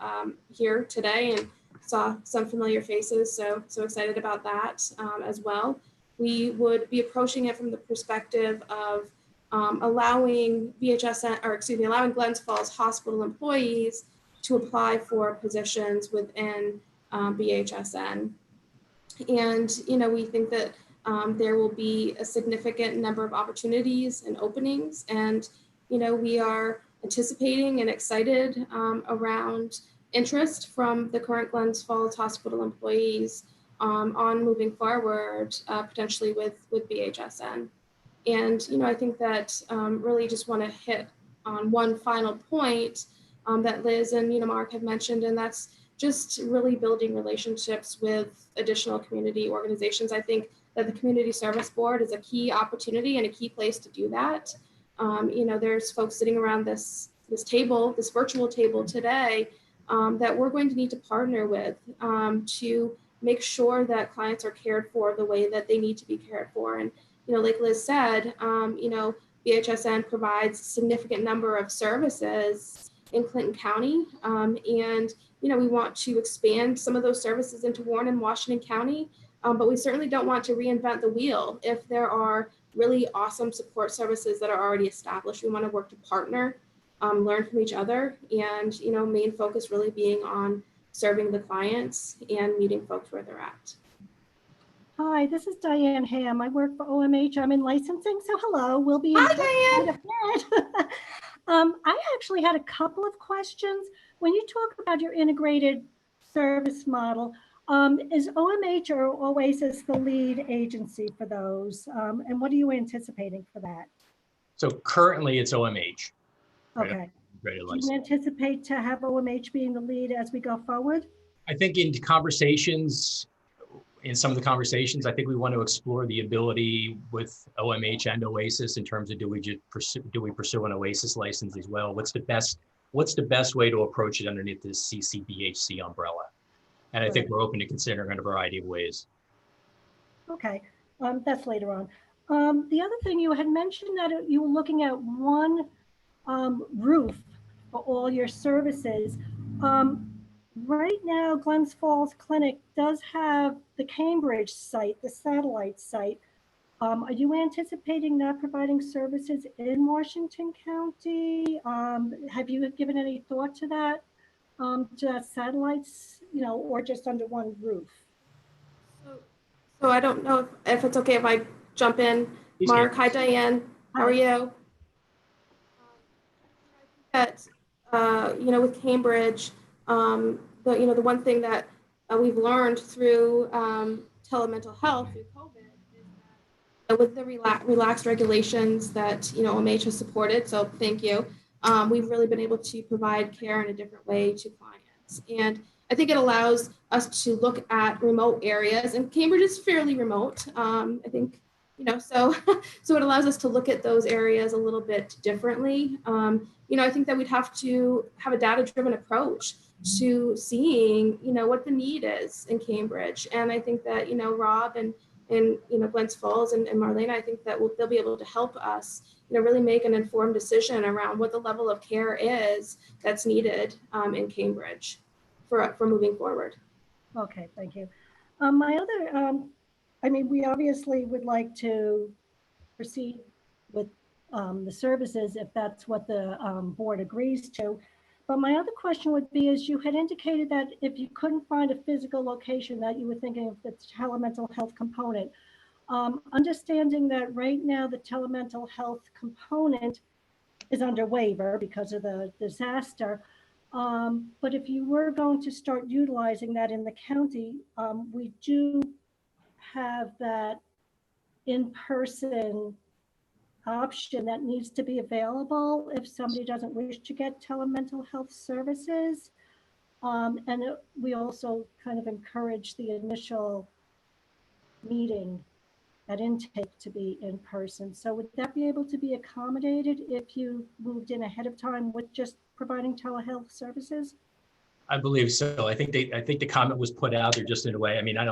S11: here today, and saw some familiar faces. So excited about that as well. We would be approaching it from the perspective of allowing allowing Glens Falls Hospital employees to apply for positions within BHSN. And, we think that there will be a significant number of opportunities and openings. And, we are anticipating and excited around interest from the current Glens Falls Hospital employees on moving forward, potentially with BHSN. And, I think that really just want to hit on one final point that Liz and, Mark have mentioned, and that's just really building relationships with additional community organizations. I think that the Community Service Board is a key opportunity and a key place to do that. There's folks sitting around this table, this virtual table today, that we're going to need to partner with to make sure that clients are cared for the way that they need to be cared for. And, like Liz said, BHSN provides a significant number of services in Clinton County. And, we want to expand some of those services into Warren and Washington County, but we certainly don't want to reinvent the wheel. If there are really awesome support services that are already established, we want to work to partner, learn from each other, and, main focus really being on serving the clients and meeting folks where they're at.
S14: Hi, this is Diane Ham. I work for OMH. I'm in licensing, so hello. We'll be in.
S11: Hi, Diane.
S14: I actually had a couple of questions. When you talk about your integrated service model, is OMH or OASIS the lead agency for those? And what are you anticipating for that?
S9: So currently it's OMH.
S14: Okay. Do you anticipate to have OMH being the lead as we go forward?
S9: I think in some of the conversations, I think we want to explore the ability with OMH and OASIS in terms of do we pursue an OASIS license as well? What's the best way to approach it underneath this CCBHC umbrella? And I think we're open to considering in a variety of ways.
S14: Okay, that's later on. The other thing, you had mentioned that you were looking at one roof for all your services. Right now, Glens Falls Clinic does have the Cambridge site, the satellite site. Are you anticipating not providing services in Washington County? Have you given any thought to that satellites, or just under one roof?
S11: So I don't know if it's okay if I jump in. Mark, hi Diane, how are you? That with Cambridge, the one thing that we've learned through telemental health through COVID is that with the relaxed regulations that OMH has supported, so thank you, we've really been able to provide care in a different way to clients. And I think it allows us to look at remote areas, and Cambridge is fairly remote. I think So so it allows us to look at those areas a little bit differently. I think that we'd have to have a data-driven approach to seeing, what the need is in Cambridge. And I think that, Rob and Glens Falls and Marlena, I think that they'll be able to help us, really make an informed decision around what the level of care is that's needed in Cambridge for moving forward.
S14: Okay, thank you. My other, we obviously would like to proceed with the services if that's what the board agrees to. But my other question would be, is you had indicated that if you couldn't find a physical location that you were thinking of the telemental health component. Understanding that right now the telemental health component is under waiver because of the disaster. But if you were going to start utilizing that in the county, we do have that in-person option that needs to be available if somebody doesn't wish to get telemental health services. We also kind of encourage the initial meeting at intake to be in person. So would that be able to be accommodated if you moved in ahead of time with just providing telehealth services?
S9: I believe so. I think the comment was put out there just in a way. I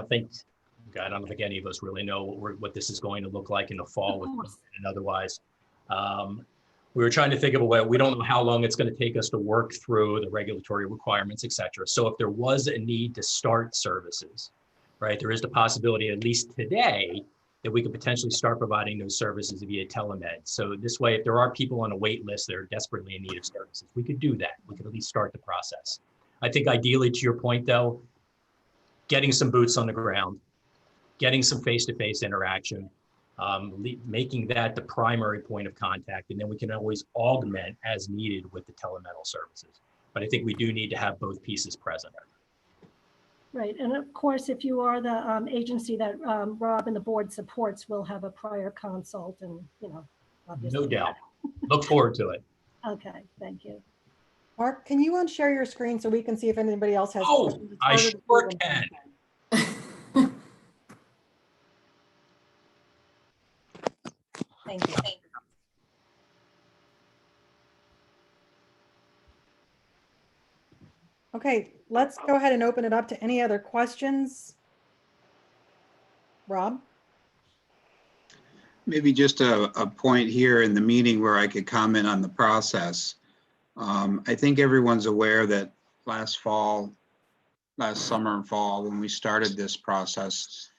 S9: don't think any of us really know what this is going to look like in the fall and otherwise. We were trying to think of a way. We don't know how long it's going to take us to work through the regulatory requirements, et cetera. So if there was a need to start services, right, there is the possibility, at least today, that we could potentially start providing those services via telemed. So this way, if there are people on a wait list that are desperately in need of services, we could do that. We could at least start the process. I think ideally, to your point though, getting some boots on the ground, getting some face-to-face interaction, making that the primary point of contact, and then we can always augment as needed with the telemental services. But I think we do need to have both pieces present.
S14: Right, and of course, if you are the agency that Rob and the board supports, we'll have a prior consult and, obviously.
S9: No doubt. Look forward to it.
S14: Okay, thank you.
S1: Mark, can you unshare your screen so we can see if anybody else has questions?
S9: I sure can.
S1: Thank you. Okay, let's go ahead and open it up to any other questions. Rob?
S5: Maybe just a point here in the meeting where I could comment on the process. I think everyone's aware that last summer and fall, when we started this process,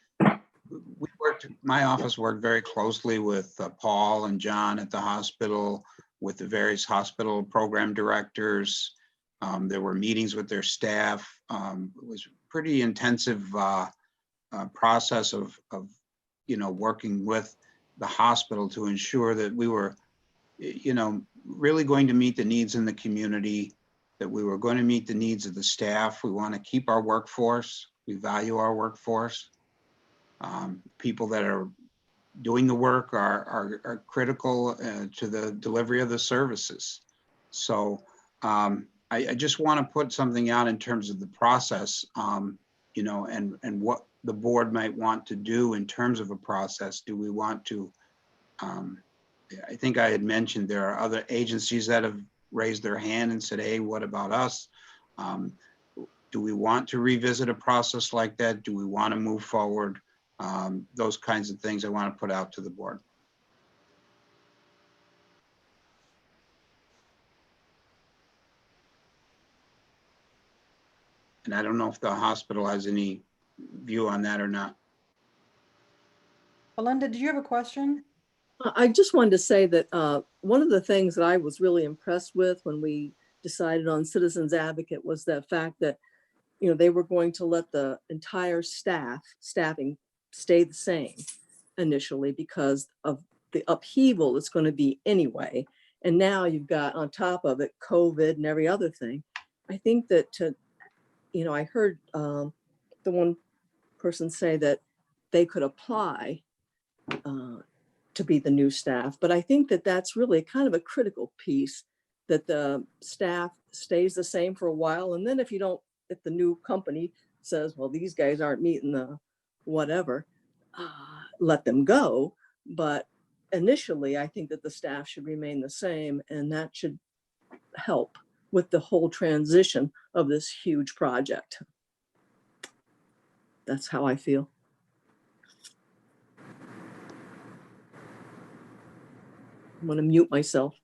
S5: my office worked very closely with Paul and John at the hospital, with the various hospital program directors. There were meetings with their staff. It was a pretty intensive process of working with the hospital to ensure that we were, really going to meet the needs in the community, that we were going to meet the needs of the staff. We want to keep our workforce. We value our workforce. People that are doing the work are critical to the delivery of the services. So I just want to put something out in terms of the process, and what the board might want to do in terms of a process. Do we want to, I think I had mentioned there are other agencies that have raised their hand and said, hey, what about us? Do we want to revisit a process like that? Do we want to move forward? Those kinds of things I want to put out to the board. And I don't know if the hospital has any view on that or not.
S1: Belinda, did you have a question?
S15: I just wanted to say that one of the things that I was really impressed with when we decided on Citizens Advocate was the fact that, they were going to let the entire staffing stay the same initially because of the upheaval it's going to be anyway. And now you've got on top of it, COVID and every other thing. I think that I heard the one person say that they could apply to be the new staff, but I think that that's really kind of a critical piece, that the staff stays the same for a while. And then if the new company says, well, these guys aren't meeting the whatever, let them go. But initially, I think that the staff should remain the same, and that should help with the whole transition of this huge project. That's how I feel. I'm going to mute myself.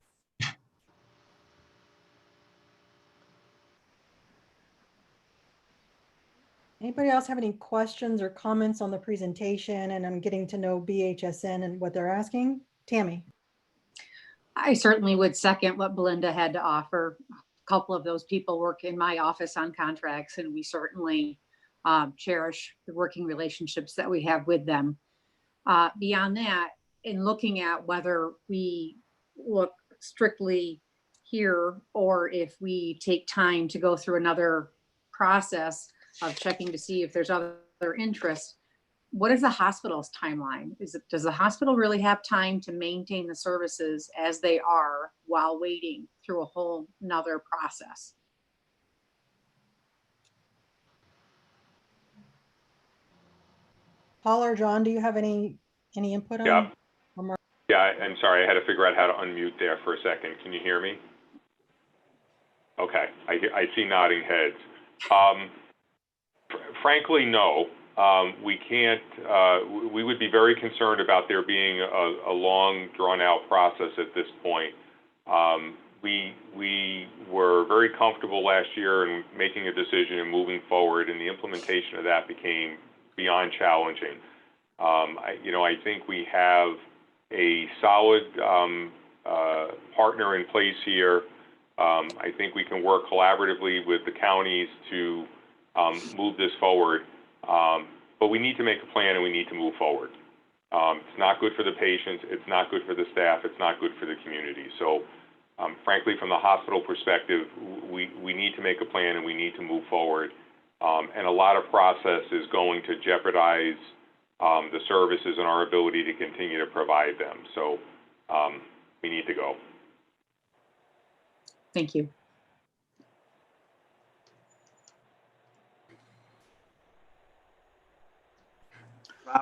S1: Anybody else have any questions or comments on the presentation? And I'm getting to know BHSN and what they're asking. Tammy.
S16: I certainly would second what Belinda had to offer. A couple of those people work in my office on contracts, and we certainly cherish the working relationships that we have with them. Beyond that, in looking at whether we look strictly here or if we take time to go through another process of checking to see if there's other interest, what is the hospital's timeline? Does the hospital really have time to maintain the services as they are while waiting through a whole nother process?
S1: Paul or John, do you have any input on?
S6: Yeah. Yeah, I'm sorry. I had to figure out how to unmute there for a second. Can you hear me? Okay. I see nodding heads. Frankly, no. We can't, we would be very concerned about there being a long, drawn-out process at this point. We were very comfortable last year in making a decision and moving forward, and the implementation of that became beyond challenging. I think we have a solid partner in place here. I think we can work collaboratively with the counties to move this forward. But we need to make a plan and we need to move forward. It's not good for the patients. It's not good for the staff. It's not good for the community. So frankly, from the hospital perspective, we need to make a plan and we need to move forward. And a lot of process is going to jeopardize the services and our ability to continue to provide them. So we need to go.
S16: Thank you.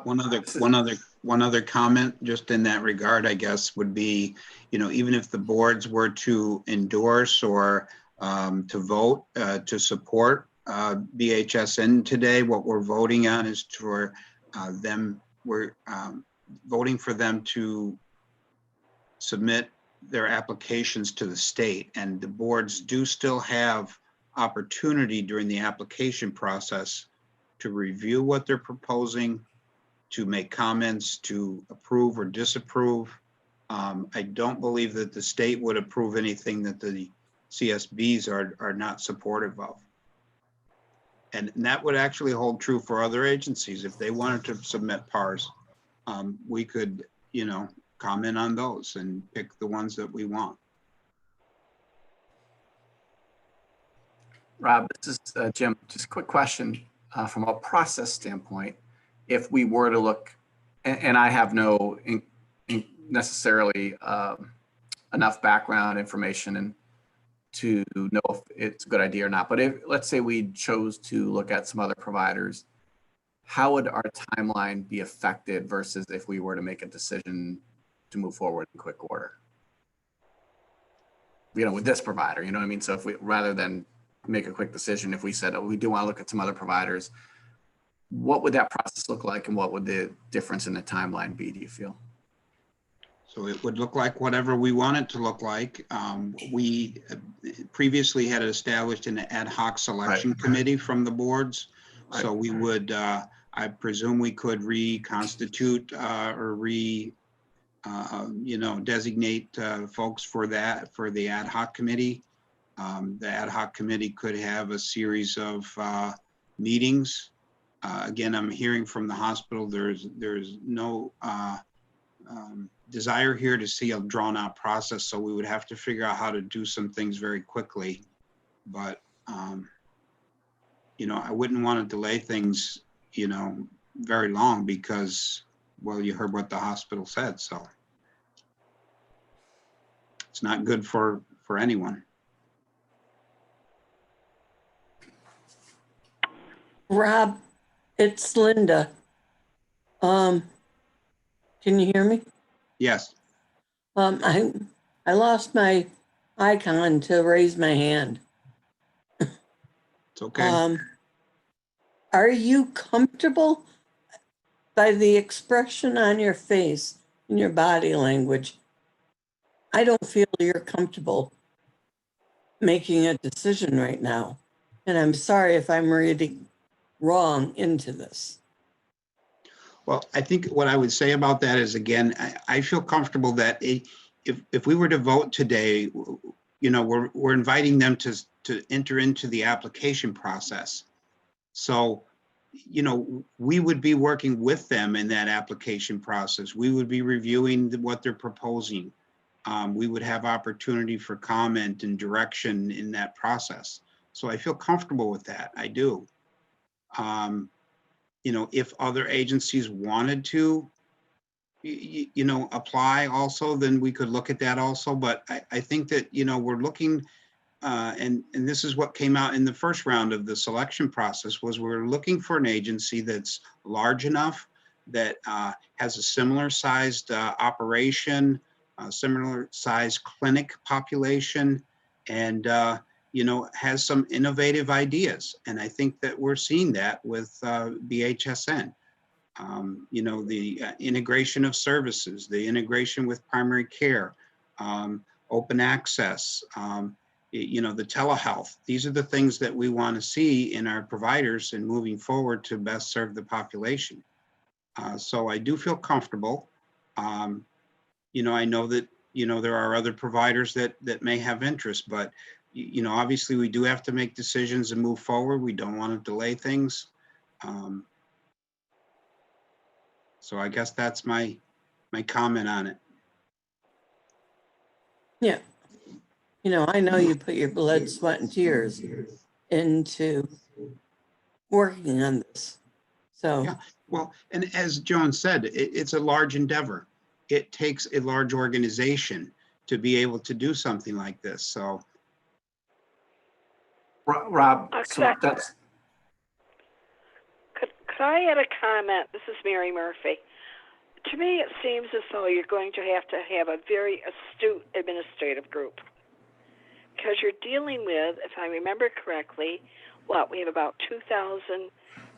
S5: One other comment just in that regard, I guess, would be, even if the boards were to endorse or to vote to support BHSN today, what we're voting on is for we're voting for them to submit their applications to the state, and the boards do still have opportunity during the application process to review what they're proposing, to make comments, to approve or disapprove. I don't believe that the state would approve anything that the CSBs are not supportive of. And that would actually hold true for other agencies. If they wanted to submit PARs, we could, comment on those and pick the ones that we want.
S24: Rob, this is Jim. Just a quick question from a process standpoint. If we were to look, and I have no necessarily enough background information and to know if it's a good idea or not, but if, let's say we chose to look at some other providers, how would our timeline be affected versus if we were to make a decision to move forward in quick order? With this provider, you know what I mean? So if we, rather than make a quick decision, if we said, oh, we do want to look at some other providers, what would that process look like and what would the difference in the timeline be, do you feel?
S5: So it would look like whatever we want it to look like. We previously had established an ad hoc selection committee from the boards. So we would, I presume we could reconstitute or designate folks for that, for the ad hoc committee. The ad hoc committee could have a series of meetings. Again, I'm hearing from the hospital, there's no desire here to see a drawn out process. So we would have to figure out how to do some things very quickly. But, I wouldn't want to delay things, very long because, well, you heard what the hospital said. So it's not good for anyone.
S3: Rob, it's Linda. Do Can you hear me?
S5: Yes.
S3: I lost my icon to raise my hand.
S5: It's okay.
S3: Are you comfortable by the expression on your face and your body language? I don't feel you're comfortable making a decision right now. And I'm sorry if I'm reading wrong into this.
S5: Well, I think what I would say about that is, again, I feel comfortable that if we were to vote today, you know, we're inviting them to enter into the application process. So, you know, we would be working with them in that application process. We would be reviewing what they're proposing. We would have opportunity for comment and direction in that process. So I feel comfortable with that. I do. You know, if other agencies wanted to, you know, apply also, then we could look at that also. But I think that, you know, we're looking, and this is what came out in the first round of the selection process, was we're looking for an agency that's large enough, that has a similar sized operation, similar sized clinic population, and you know, has some innovative ideas. And I think that we're seeing that with BHSN. You know, the integration of services, the integration with primary care, open access, you know, the telehealth. These are the things that we want to see in our providers and moving forward to best serve the population. So I do feel comfortable. You know, I know that, you know, there are other providers that may have interest, but, you know, obviously we do have to make decisions and move forward. We don't want to delay things. So I guess that's my comment on it.
S3: Yeah. You know, I know you put your blood, sweat, and tears into working on this. So,
S5: yeah, well, and as Joan said, it's a large endeavor. It takes a large organization to be able to do something like this. So,
S24: Rob, so that's.
S23: Could I add a comment? This is Mary Murphy. To me, it seems as though you're going to have a very astute administrative group, because you're dealing with, if I remember correctly, we have about 2,000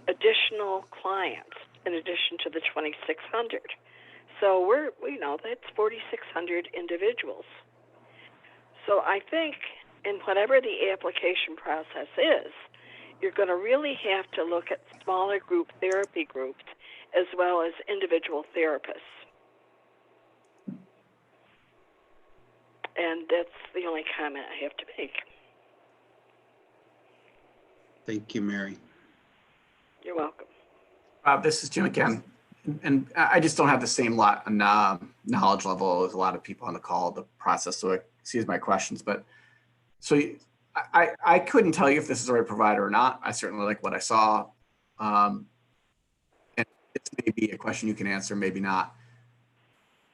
S23: additional clients in addition to the 2,600. So we know that's 4,600 individuals. So I think in whatever the application process is, you're going to really have to look at smaller group therapy groups as well as individual therapists. And that's the only comment I have to make.
S5: thank you, Mary.
S23: You're welcome.
S24: Rob, this is Jim again. And I just don't have the same knowledge level as a lot of people on the call, the process, so excuse my questions. But so I couldn't tell you if this is the right provider or not. I certainly like what I saw. And it's maybe a question you can answer, maybe not.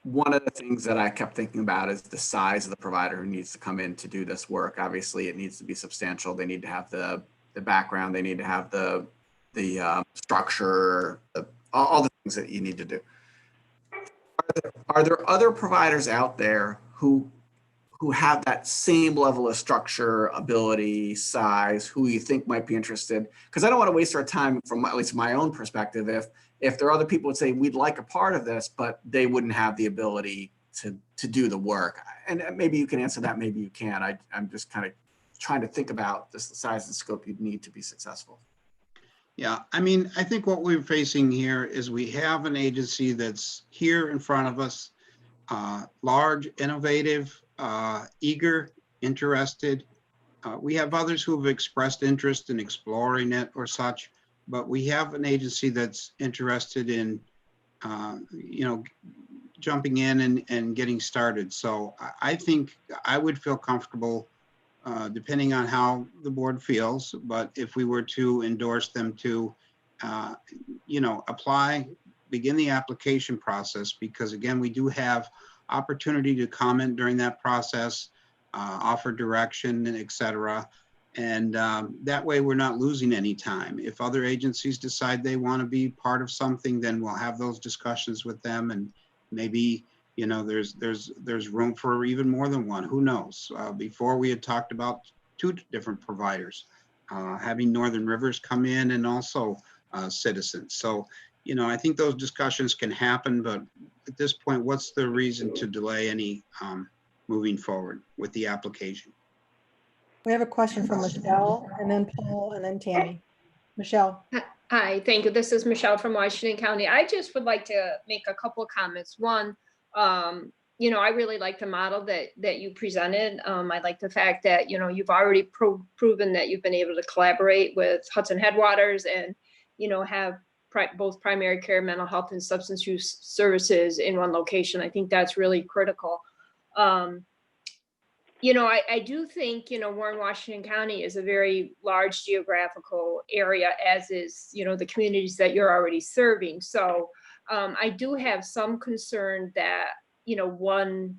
S24: One of the things that I kept thinking about is the size of the provider who needs to come in to do this work. Obviously, it needs to be substantial. They need to have the background. They need to have the structure, all the things that you need to do. Are there other providers out there who have that same level of structure, ability, size, who you think might be interested? Because I don't want to waste our time, from at least my own perspective, if there are other people who would say we'd like a part of this, but they wouldn't have the ability to do the work. And maybe you can answer that, maybe you can't. I'm just kind of trying to think about the size and scope you'd need to be successful.
S5: Yeah, I mean, I think what we're facing here is we have an agency that's here in front of us, large, innovative, eager, interested. We have others who have expressed interest in exploring it or such, but we have an agency that's interested in, you know, jumping in and getting started. So I think I would feel comfortable, depending on how the board feels, but if we were to endorse them to, you know, apply, begin the application process, because again, we do have opportunity to comment during that process, offer direction, and et cetera. And that way we're not losing any time. If other agencies decide they want to be part of something, then we'll have those discussions with them and maybe, you know, there's room for even more than one, who knows? Before we had talked about 2 different providers, having Northern Rivers come in and also Citizens. So, you know, I think those discussions can happen, but at this point, what's the reason to delay any moving forward with the application?
S1: We have a question from Michelle, and then Paul, and then Tammy. Michelle.
S12: Hi, thank you. This is Michelle from Washington County. I just would like to make a couple of comments. One, you know, I really like the model that you presented. I like the fact that, you know, you've already proven that you've been able to collaborate with Hudson Headwaters and, you know, have both primary care, mental health, and substance use services in one location. I think that's really critical. You know, I do think, you know, Warren, Washington County is a very large geographical area, as is, you know, the communities that you're already serving. So I do have some concern that, you know, one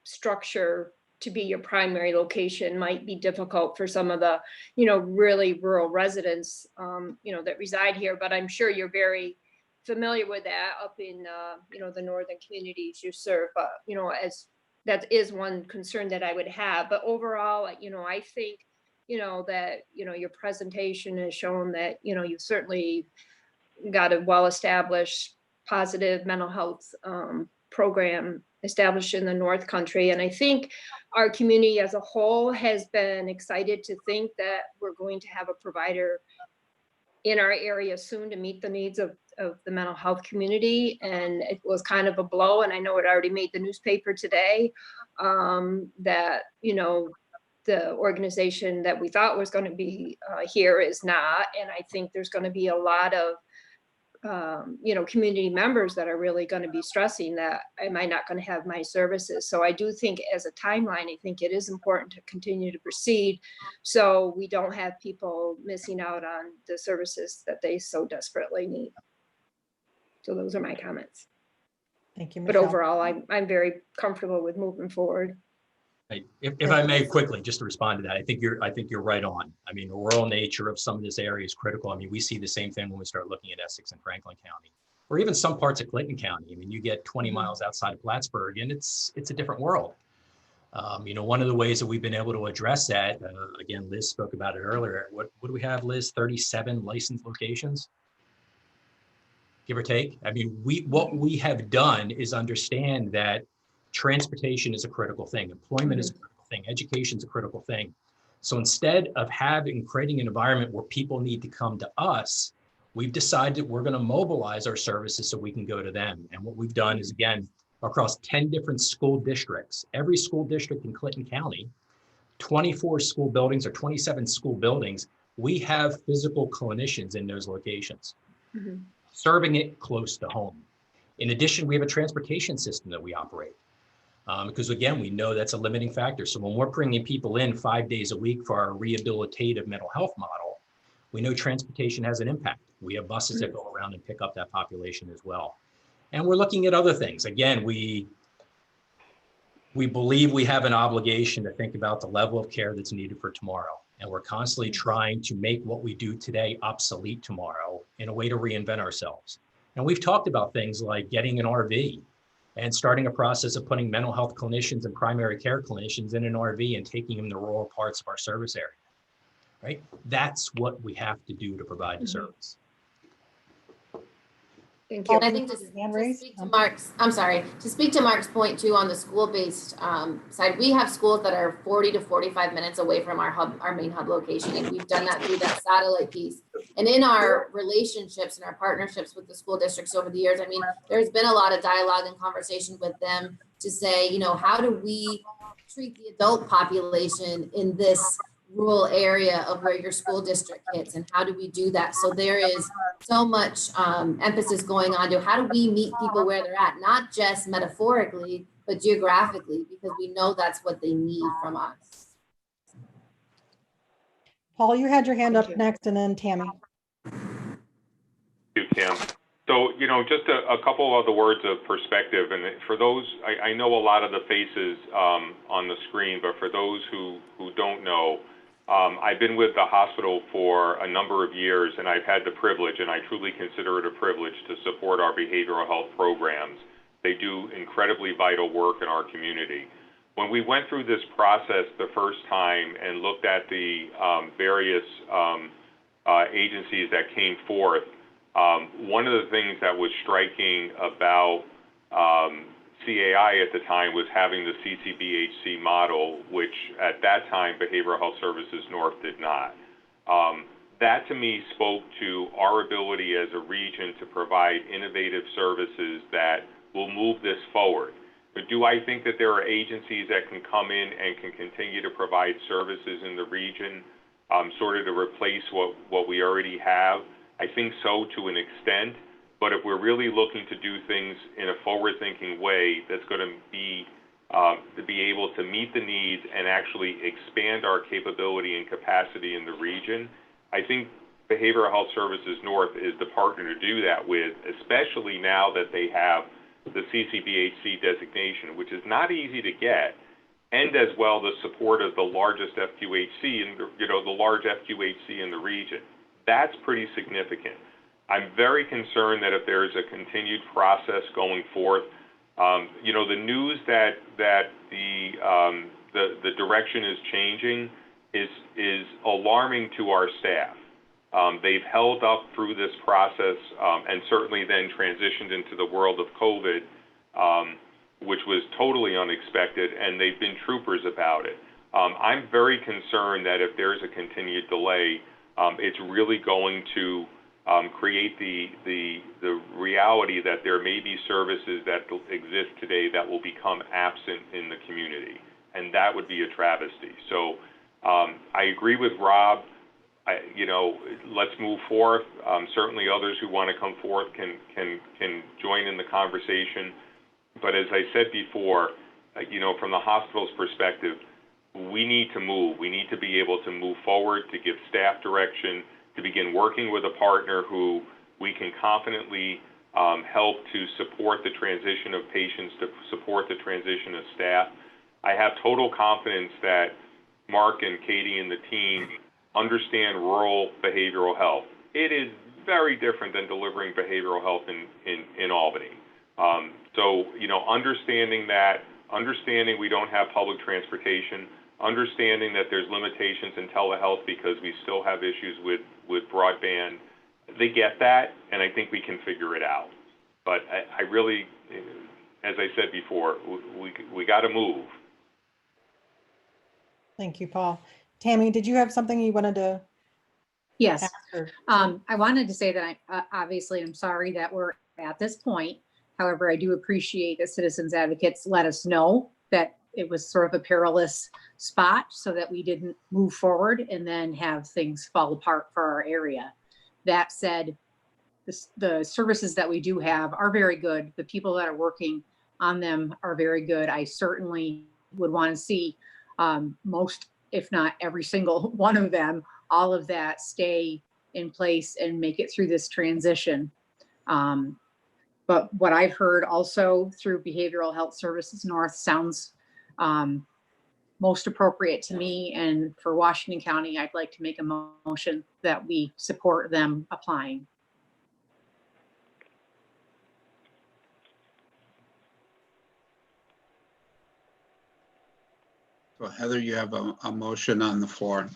S12: structure to be your primary location might be difficult for some of the, you know, really rural residents, you know, that reside here. But I'm sure you're very familiar with that up in, you know, the northern communities you serve. But, you know, as that is one concern that I would have. But overall, you know, I think, you know, that, you know, your presentation has shown that, you know, you've certainly got a well-established positive mental health program established in the North Country. And I think our community as a whole has been excited to think that we're going to have a provider in our area soon to meet the needs of the mental health community. And it was kind of a blow, and I know it already made the newspaper today, that, you know, the organization that we thought was going to be here is not. And I think there's going to be a lot of, you know, community members that are really going to be stressing that am I not going to have my services. So I do think as a timeline, I think it is important to continue to proceed so we don't have people missing out on the services that they so desperately need. So those are my comments.
S1: Thank you,
S12: But
S1: Michelle.
S12: overall, I'm very comfortable with moving forward.
S9: If I may quickly, just to respond to that, I think you're right on. I mean, the rural nature of some of this area is critical. I mean, we see the same thing when we start looking at Essex and Franklin County, or even some parts of Clinton County. I mean, you get 20 miles outside of Plattsburgh, and it's a different world. You know, one of the ways that we've been able to address that, again, Liz spoke about it earlier. What do we have, Liz? 37 licensed locations, give or take. I mean, what we have done is understand that transportation is a critical thing. Employment is a critical thing. Education is a critical thing. So instead of creating an environment where people need to come to us, we've decided that we're going to mobilize our services so we can go to them. And what we've done is, again, across 10 different school districts, every school district in Clinton County, 24 school buildings or 27 school buildings, we have physical clinicians in those locations, serving it close to home. In addition, we have a transportation system that we operate. Because again, we know that's a limiting factor. So when we're bringing people in 5 days a week for our rehabilitative mental health model, we know transportation has an impact. We have buses that go around and pick up that population as well. And we're looking at other things. Again, we believe we have an obligation to think about the level of care that's needed for tomorrow. And we're constantly trying to make what we do today obsolete tomorrow in a way to reinvent ourselves. And we've talked about things like getting an RV and starting a process of putting mental health clinicians and primary care clinicians in an RV and taking them to rural parts of our service area, right? That's what we have to do to provide the service.
S12: Thank you.
S10: And I think to speak to Mark's, I'm sorry, to speak to Mark's point too on the school-based side, we have schools that are 40 to 45 minutes away from our main hub location, and we've done that through that satellite piece. And in our relationships and our partnerships with the school districts over the years, I mean, there's been a lot of dialogue and conversation with them to say, you know, how do we treat the adult population in this rural area of where your school district hits, and how do we do that? So there is so much emphasis going on to how do we meet people where they're at, not just metaphorically, but geographically, because we know that's what they need from us.
S1: Paul, you had your hand up next, and then Tammy.
S6: Thank you, Kim. So, you know, just a couple of the words of perspective, and for those, I know a lot of the faces on the screen, but for those who don't know, I've been with the hospital for a number of years, and I've had the privilege, and I truly consider it a privilege, to support our behavioral health programs They do incredibly vital work in our community. When we went through this process the first time and looked at the various agencies that came forth, one of the things that was striking about CAI at the time was having the CCBHC model, which at that time Behavioral Health Services North did not. That to me spoke to our ability as a region to provide innovative services that will move this forward. But do I think that there are agencies that can come in and can continue to provide services in the region, sort of to replace what we already have? I think so to an extent, but if we're really looking to do things in a forward-thinking way that's going to be able to meet the needs and actually expand our capability and capacity in the region, I think Behavioral Health Services North is the partner to do that with, especially now that they have the CCBHC designation, which is not easy to get, and as well the support of the largest FQHC and the large FQHC in the region. That's pretty significant. I'm very concerned that if there is a continued process going forth, the news that the direction is changing is alarming to our staff. They've held up through this process and certainly then transitioned into the world of COVID, which was totally unexpected, and they've been troopers about it. I'm very concerned that if there's a continued delay, it's really going to create the reality that there may be services that exist today that will become absent in the community, and that would be a travesty. So I agree with Rob. Let's move forth. Certainly others who want to come forth can join in the conversation. But as I said before, from the hospital's perspective, we need to move. We need to be able to move forward, to give staff direction, to begin working with a partner who we can confidently help to support the transition of patients, to support the transition of staff. I have total confidence that Mark and Katie and the team understand rural behavioral health. It is very different than delivering behavioral health in Albany. So, understanding we don't have public transportation, understanding that there's limitations in telehealth because we still have issues with broadband, they get that, and I think we can figure it out. But I really, as I said before, we got to move.
S1: Thank you, Paul. Tammy, did you have something you wanted to?
S16: Yes.
S1: ask or-
S16: I wanted to say that obviously I'm sorry that we're at this point. However, I do appreciate that citizens advocates let us know that it was sort of a perilous spot so that we didn't move forward and then have things fall apart for our area. That said, the services that we do have are very good. The people that are working on them are very good. I certainly would want to see most, if not every single one of them, all of that stay in place and make it through this transition. But what I've heard also through Behavioral Health Services North sounds most appropriate to me. And for Washington County, I'd like to make a motion that we support them applying.
S5: So Heather, you have a motion on the floor.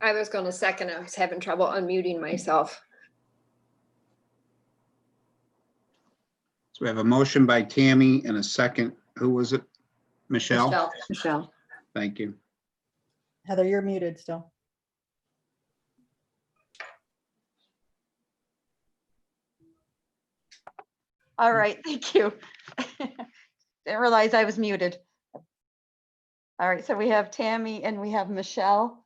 S12: I was going to second. I was having trouble unmuting myself.
S5: So we have a motion by Tammy and a second. Who was it? Michelle?
S16: Michelle.
S5: Thank you.
S1: Heather, you're muted still.
S13: All right, thank you. Didn't realize I was muted. All right, so we have Tammy and we have Michelle.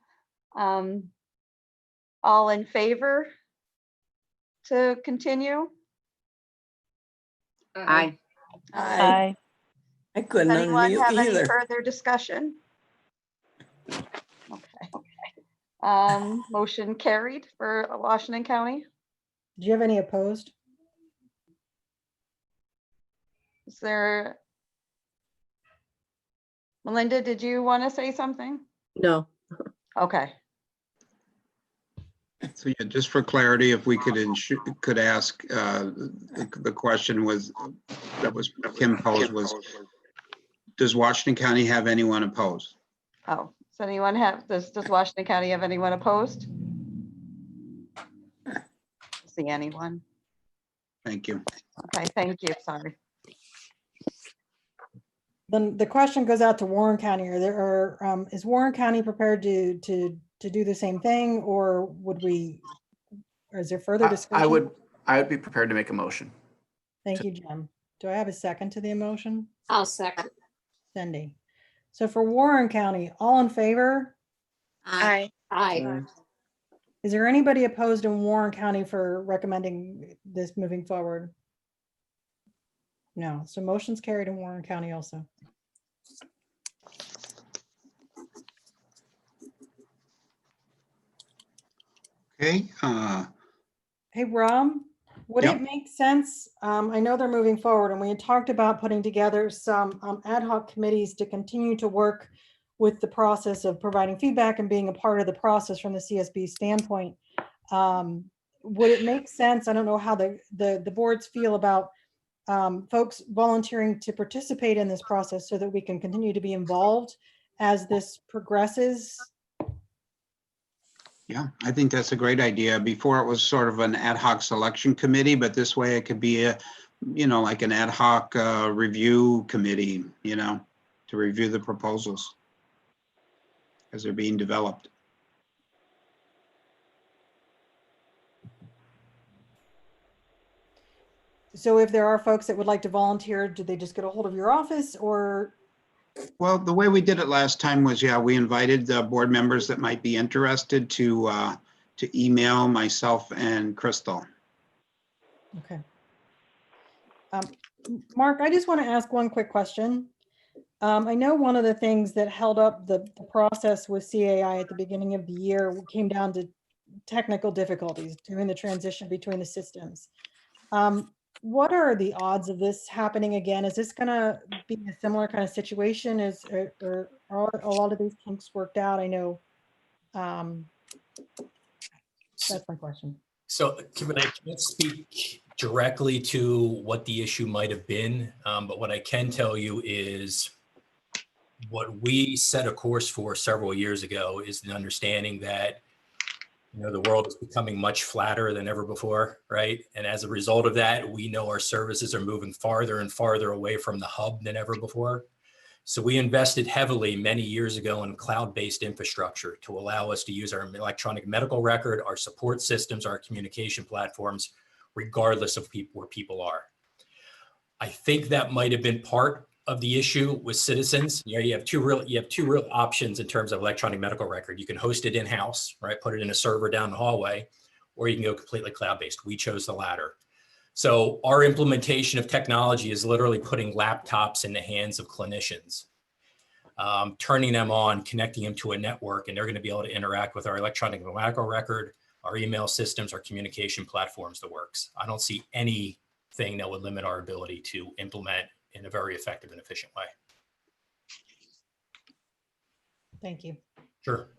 S13: All in favor to continue?
S16: Aye.
S3: I couldn't
S13: Does anyone
S3: unmute
S13: have any
S3: either.
S13: further discussion? Okay. Motion carried for Washington County.
S1: Do you have any opposed?
S13: Is there? Melinda, did you want to say something?
S15: No.
S13: Okay.
S5: So yeah, just for clarity, if we could ask, the question was, that was Kim posed was, does Washington County have anyone opposed?
S13: Oh, does anyone have, does Washington County have anyone opposed? See anyone?
S5: Thank you.
S13: Okay, thank you, sorry.
S1: Then the question goes out to Warren County. Is Warren County prepared to do the same thing, or would we, or is there further discussion?
S24: I would be prepared to make a motion.
S1: Thank you, Jim. Do I have a second to the emotion?
S4: I'll second.
S1: Cindy. So for Warren County, all in favor?
S4: Aye. Aye.
S1: Is there anybody opposed in Warren County for recommending this moving forward? No, so motion's carried in Warren County also.
S5: Okay.
S1: Hey, Rob, would
S5: Yep.
S1: it make sense? I know they're moving forward and we had talked about putting together some ad hoc committees to continue to work with the process of providing feedback and being a part of the process from the CSB standpoint. Would it make sense? I don't know how the boards feel about folks volunteering to participate in this process so that we can continue to be involved as this progresses.
S5: Yeah, I think that's a great idea. Before it was sort of an ad hoc selection committee, but this way it could be a, like an ad hoc review committee, to review the proposals as they're being developed.
S1: So if there are folks that would like to volunteer, do they just get a hold of your office or?
S5: Well, the way we did it last time was, we invited the board members that might be interested to email myself and Crystal.
S1: Okay. Mark, I just want to ask one quick question. I know one of the things that held up the process with CAI at the beginning of the year came down to technical difficulties during the transition between the systems. What are the odds of this happening again? Is this going to be a similar kind of situation? Or are a lot of these kinks worked out? I know. That's my question.
S9: So Kevin, I can't speak directly to what the issue might have been, but what I can tell you is what we set a course for several years ago is the understanding that the world is becoming much flatter than ever before, right? And as a result of that, we know our services are moving farther and farther away from the hub than ever before. So we invested heavily many years ago in cloud-based infrastructure to allow us to use our electronic medical record, our support systems, our communication platforms, regardless of where people are. I think that might have been part of the issue with Citizens. You have two real options in terms of electronic medical record. You can host it in-house, right? Put it in a server down the hallway, or you can go completely cloud-based. We chose the latter. So our implementation of technology is literally putting laptops in the hands of clinicians, turning them on, connecting them to a network, and they're going to be able to interact with our electronic medical record, our email systems, our communication platforms, the works. I don't see anything that would limit our ability to implement in a very effective and efficient way.
S1: Thank you.
S9: Sure.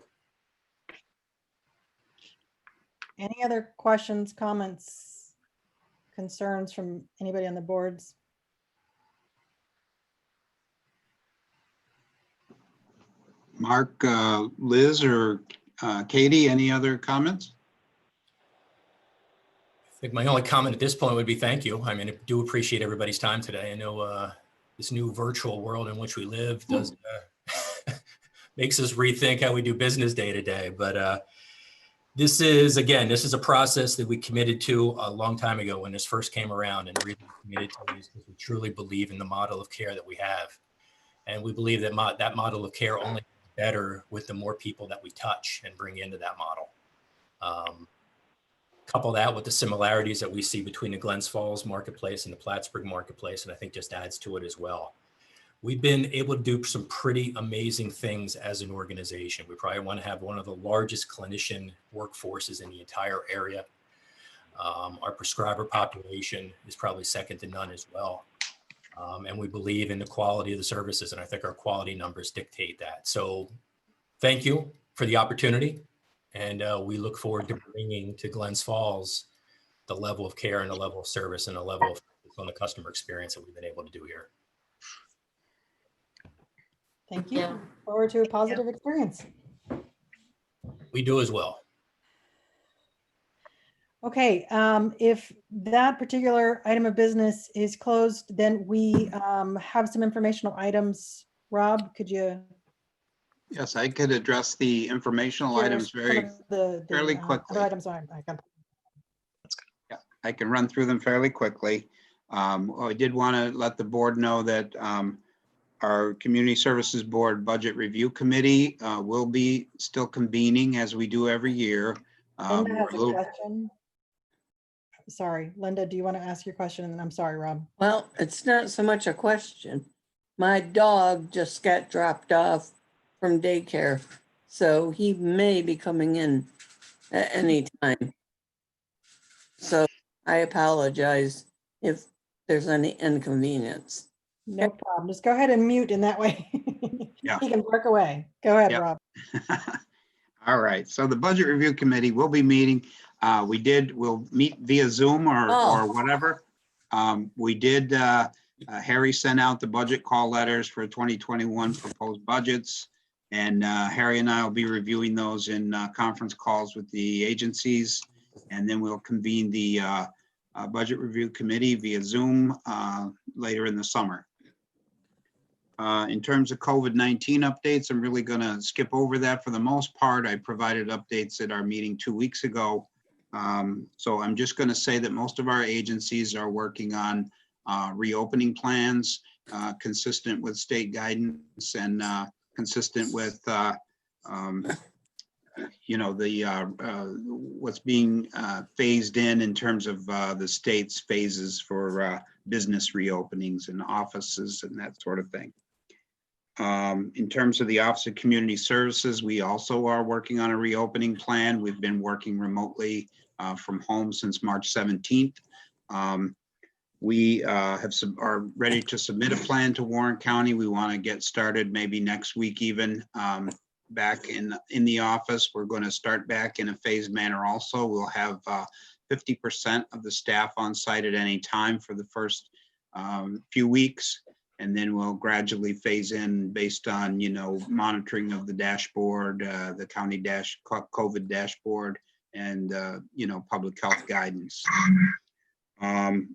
S1: Any other questions, comments, concerns from anybody on the boards?
S5: Mark, Liz, or Katie, any other comments?
S9: I think my only comment at this point would be thank you. I mean, I do appreciate everybody's time today. I know this new virtual world in which we live does makes us rethink how we do business day to day. But this is a process that we committed to a long time ago when this first came around, and really committed to this because we truly believe in the model of care that we have. And we believe that that model of care only gets better with the more people that we touch and bring into that model. Couple that with the similarities that we see between the Glens Falls marketplace and the Plattsburgh marketplace, and I think just adds to it as well. We've been able to do some pretty amazing things as an organization. We probably want to have one of the largest clinician workforces in the entire area. Our prescriber population is probably second to none as well. And we believe in the quality of the services, and I think our quality numbers dictate that. So thank you for the opportunity. And we look forward to bringing to Glens Falls the level of care and the level of service and the level of focus on the customer experience that we've been able to do here.
S1: Thank you. Look forward to a positive experience.
S9: We do as well.
S1: Okay, if that particular item of business is closed, then we have some informational items. Rob, could you?
S5: Yes, I could address the informational items fairly quickly.
S1: Other items
S5: I can run through them fairly quickly. I did want to let the board know that our Community Services Board Budget Review Committee will be still convening as we do every year.
S1: Linda has a question. Sorry, Linda, do you want to ask your question? And I'm sorry, Rob.
S3: Well, it's not so much a question. My dog just got dropped off from daycare, so he may be coming in at any time. So I apologize if there's any inconvenience.
S1: No problem. Just go ahead and mute in that way.
S5: Yeah.
S1: He can work away. Go ahead, Rob.
S5: All right. So the Budget Review Committee will be meeting. We'll meet via Zoom or whatever. Harry sent out the budget call letters for 2021 proposed budgets. And Harry and I will be reviewing those in conference calls with the agencies. And then we'll convene the Budget Review Committee via Zoom later in the summer. In terms of COVID-19 updates, I'm really going to skip over that for the most part. I provided updates at our meeting 2 weeks ago. So I'm just going to say that most of our agencies are working on reopening plans consistent with state guidance and consistent with what's being phased in terms of the state's phases for business reopenings and offices and that sort of thing. In terms of the Office of Community Services, we also are working on a reopening plan. We've been working remotely from home since March 17th. We are ready to submit a plan to Warren County. We want to get started maybe next week even. Back in the office. We're going to start back in a phased manner also. We'll have 50% of the staff on site at any time for the first few weeks. And then we'll gradually phase in based on, monitoring of the dashboard, the county COVID dashboard and, public health guidance.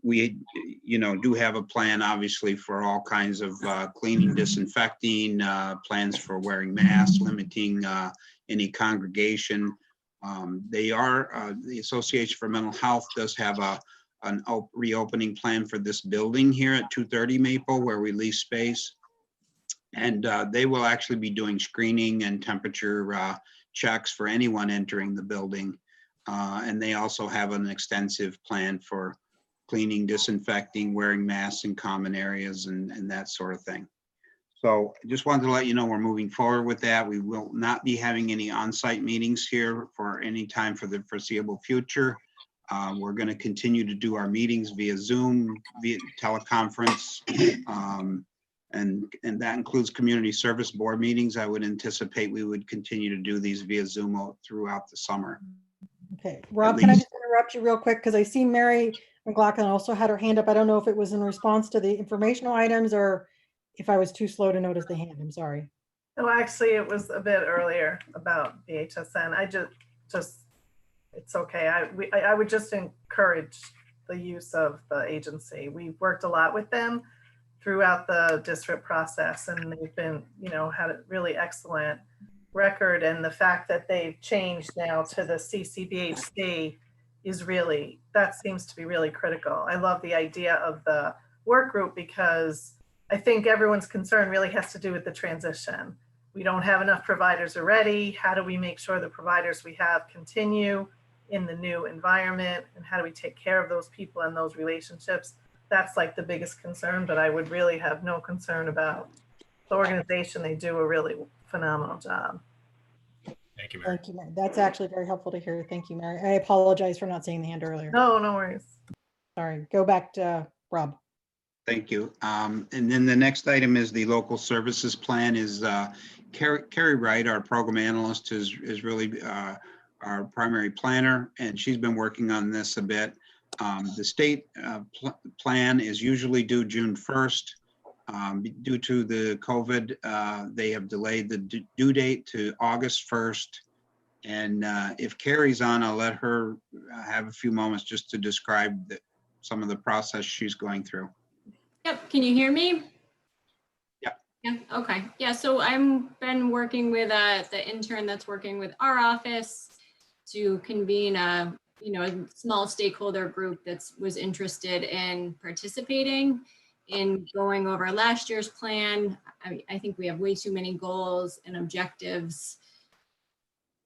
S5: We, do have a plan, obviously, for all kinds of cleaning, disinfecting, plans for wearing masks, limiting any congregation. The Association for Mental Health does have an reopening plan for this building here at 230 Maple, where we lease space. And they will actually be doing screening and temperature checks for anyone entering the building. And they also have an extensive plan for cleaning, disinfecting, wearing masks in common areas and that sort of thing. So I just wanted to let you know we're moving forward with that. We will not be having any on-site meetings here for any time for the foreseeable future. We're going to continue to do our meetings via Zoom, via teleconference, and that includes Community Service Board meetings. I would anticipate we would continue to do these via Zoom throughout the summer.
S1: Okay, Rob, can I just interrupt you real quick? Because I see Mary McLaughlin also had her hand up. I don't know if it was in response to the informational items or if I was too slow to notice the hand. I'm sorry.
S17: No, actually, it was a bit earlier about BHSN. I just it's okay. I would just encourage the use of the agency. We've worked a lot with them throughout the district process, and they've been, had a really excellent record. And the fact that they've changed now to the CCBHC that seems to be really critical. I love the idea of the work group because I think everyone's concern really has to do with the transition. We don't have enough providers already. How do we make sure the providers we have continue in the new environment? And how do we take care of those people and those relationships? That's like the biggest concern, but I would really have no concern about the organization. They do a really phenomenal job.
S9: Thank you, Mary.
S1: Thank you, Mary. That's actually very helpful to hear. Thank you, Mary. I apologize for not seeing the hand earlier.
S17: No, no worries.
S1: Sorry. Go back to Rob.
S5: Thank you. And then the next item is the local services plan. Is Carrie Wright, our program analyst, is really our primary planner, and she's been working on this a bit. The state plan is usually due June 1st. Due to the COVID, they have delayed the due date to August 1st. And if Carrie's on, I'll let her have a few moments just to describe some of the process she's going through.
S18: Yep, can you hear me?
S5: Yep.
S18: Yeah, okay. Yeah, so I've been working with the intern that's working with our office to convene a small stakeholder group that was interested in participating in going over last year's plan. I think we have way too many goals and objectives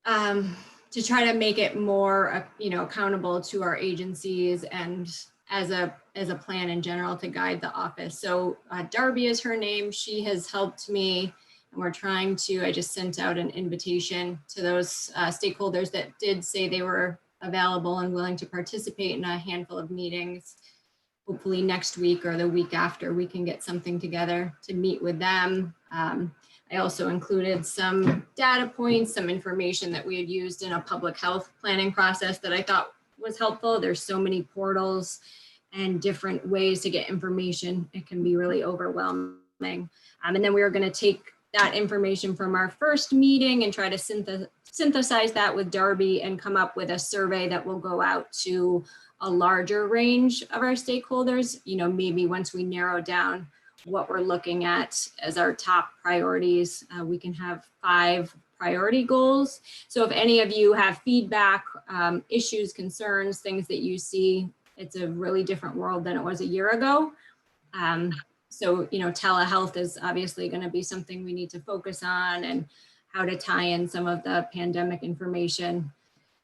S18: to try to make it more accountable to our agencies and as a plan in general to guide the office. So Darby is her name. She has helped me, and we're trying to, I just sent out an invitation to those stakeholders that did say they were available and willing to participate in a handful of meetings. Hopefully next week or the week after, we can get something together to meet with them. I also included some data points, some information that we had used in a public health planning process that I thought was helpful. There's so many portals and different ways to get information. It can be really overwhelming. And then we are going to take that information from our first meeting and try to synthesize that with Darby and come up with a survey that will go out to a larger range of our stakeholders. Maybe once we narrow down what we're looking at as our top priorities, we can have 5 priority goals. So if any of you have feedback, issues, concerns, things that you see, it's a really different world than it was a year ago. So, telehealth is obviously going to be something we need to focus on, and how to tie in some of the pandemic information.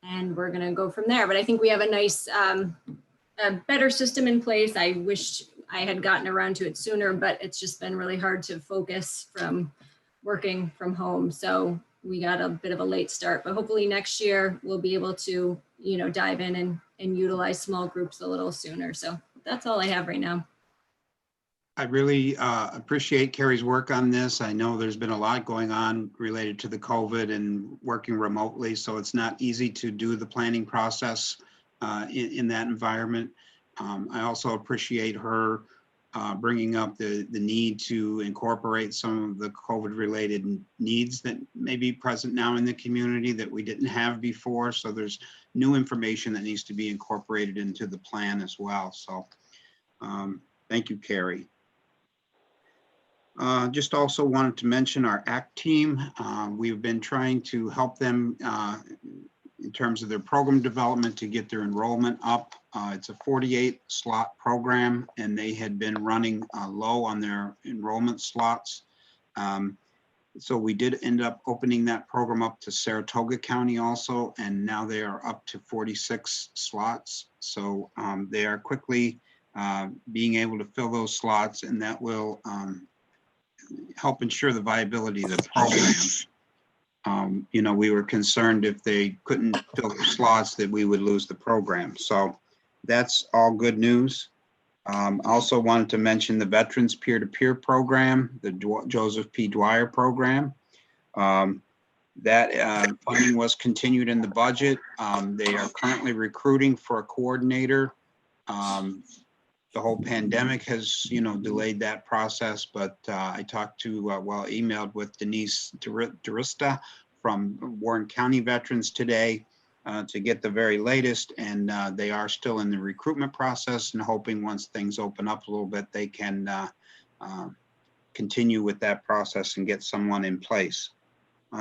S18: And we're going to go from there. But I think we have a nice, a better system in place. I wish I had gotten around to it sooner, but it's just been really hard to focus from working from home. So we got a bit of a late start, but hopefully next year we'll be able to, dive in and utilize small groups a little sooner. So that's all I have right now.
S5: I really appreciate Carrie's work on this. I know there's been a lot going on related to the COVID and working remotely, so it's not easy to do the planning process in that environment. I also appreciate her bringing up the need to incorporate some of the COVID-related needs that may be present now in the community that we didn't have before. So there's new information that needs to be incorporated into the plan as well. So thank you, Carrie. Just also wanted to mention our ACT team. We've been trying to help them in terms of their program development to get their enrollment up. It's a 48 slot program, and they had been running low on their enrollment slots. So we did end up opening that program up to Saratoga County also, and now they are up to 46 slots. So they are quickly being able to fill those slots, and that will help ensure the viability of the program. We were concerned if they couldn't fill the slots that we would lose the program. So that's all good news. Also wanted to mention the Veterans Peer-to-Peer Program, the Joseph P. Dwyer Program. That funding was continued in the budget. They are currently recruiting for a coordinator. The whole pandemic has, delayed that process, but I talked to, emailed with Denise DeRista from Warren County Veterans today to get the very latest, and they are still in the recruitment process and hoping once things open up a little bit, they can continue with that process and get someone in place.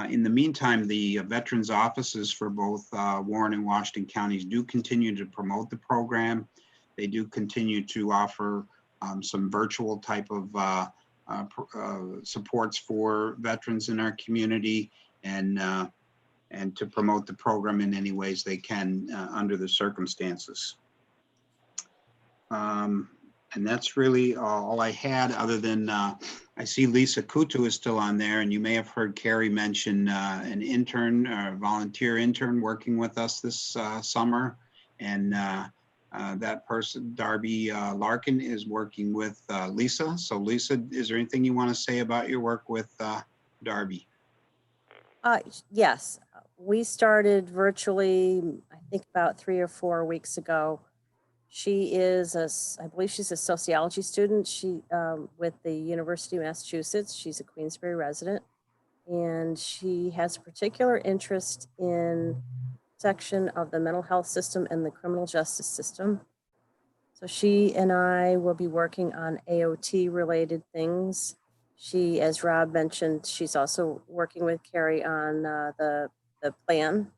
S5: In the meantime, the veterans offices for both Warren and Washington counties do continue to promote the program. They do continue to offer some virtual type of supports for veterans in our community, and to promote the program in any ways they can under the circumstances. And that's really all I had, other than I see Lisa Kutu is still on there, and you may have heard Carrie mention an intern, a volunteer intern working with us this summer. And that person, Darby Larkin, is working with Lisa. So Lisa, is there anything you want to say about your work with Darby?
S19: Yes.
S7: We started virtually, I think about 3 or 4 weeks ago. She is I believe she's a sociology student. She with the University of Massachusetts. She's a Queensbury resident, and she has a particular interest in section of the mental health system and the criminal justice system. So she and I will be working on AOT related things. She, as Rob mentioned, she's also working with Carrie on the plan,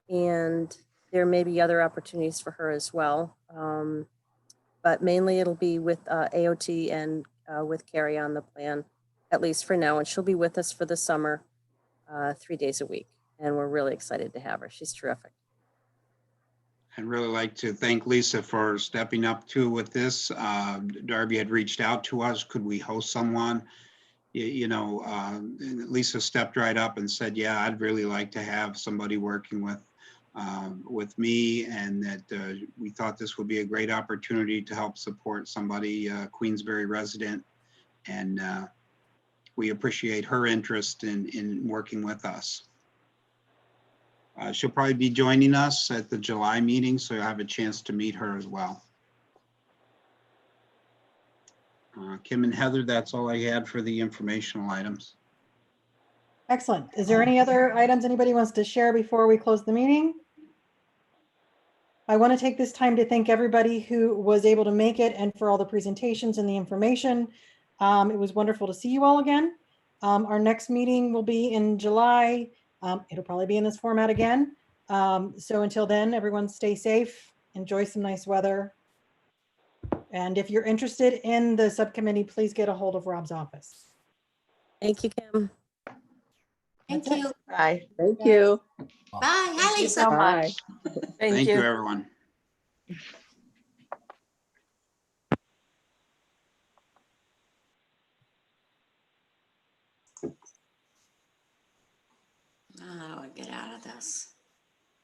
S7: and there may be other opportunities for her as well. But mainly it'll be with AOT and with Carrie on the plan, at least for now. And she'll be with us for the summer, 3 days a week. And we're really excited to have her. She's terrific.
S5: I'd really like to thank Lisa for stepping up too with this. Darby had reached out to us. Could we host someone? Lisa stepped right up and said, yeah, I'd really like to have somebody working with me, and that we thought this would be a great opportunity to help support somebody, Queensbury resident. And we appreciate her interest in working with us. She'll probably be joining us at the July meeting, so you'll have a chance to meet her as well. Kim and Heather, that's all I had for the informational items.
S1: Excellent. Is there any other items anybody wants to share before we close the meeting? I want to take this time to thank everybody who was able to make it and for all the presentations and the information. It was wonderful to see you all again. Our next meeting will be in July. It'll probably be in this format again. So until then, everyone stay safe, enjoy some nice weather. And if you're interested in the subcommittee, please get a hold of Rob's office.
S7: Thank you, Kim.
S10: Thank you.
S3: Bye.
S15: Thank you.
S10: Bye. Hi,
S16: Thank you
S10: Lisa.
S16: so
S15: Bye.
S16: much.
S3: Thank you.
S5: Everyone.
S4: How do I get out of this?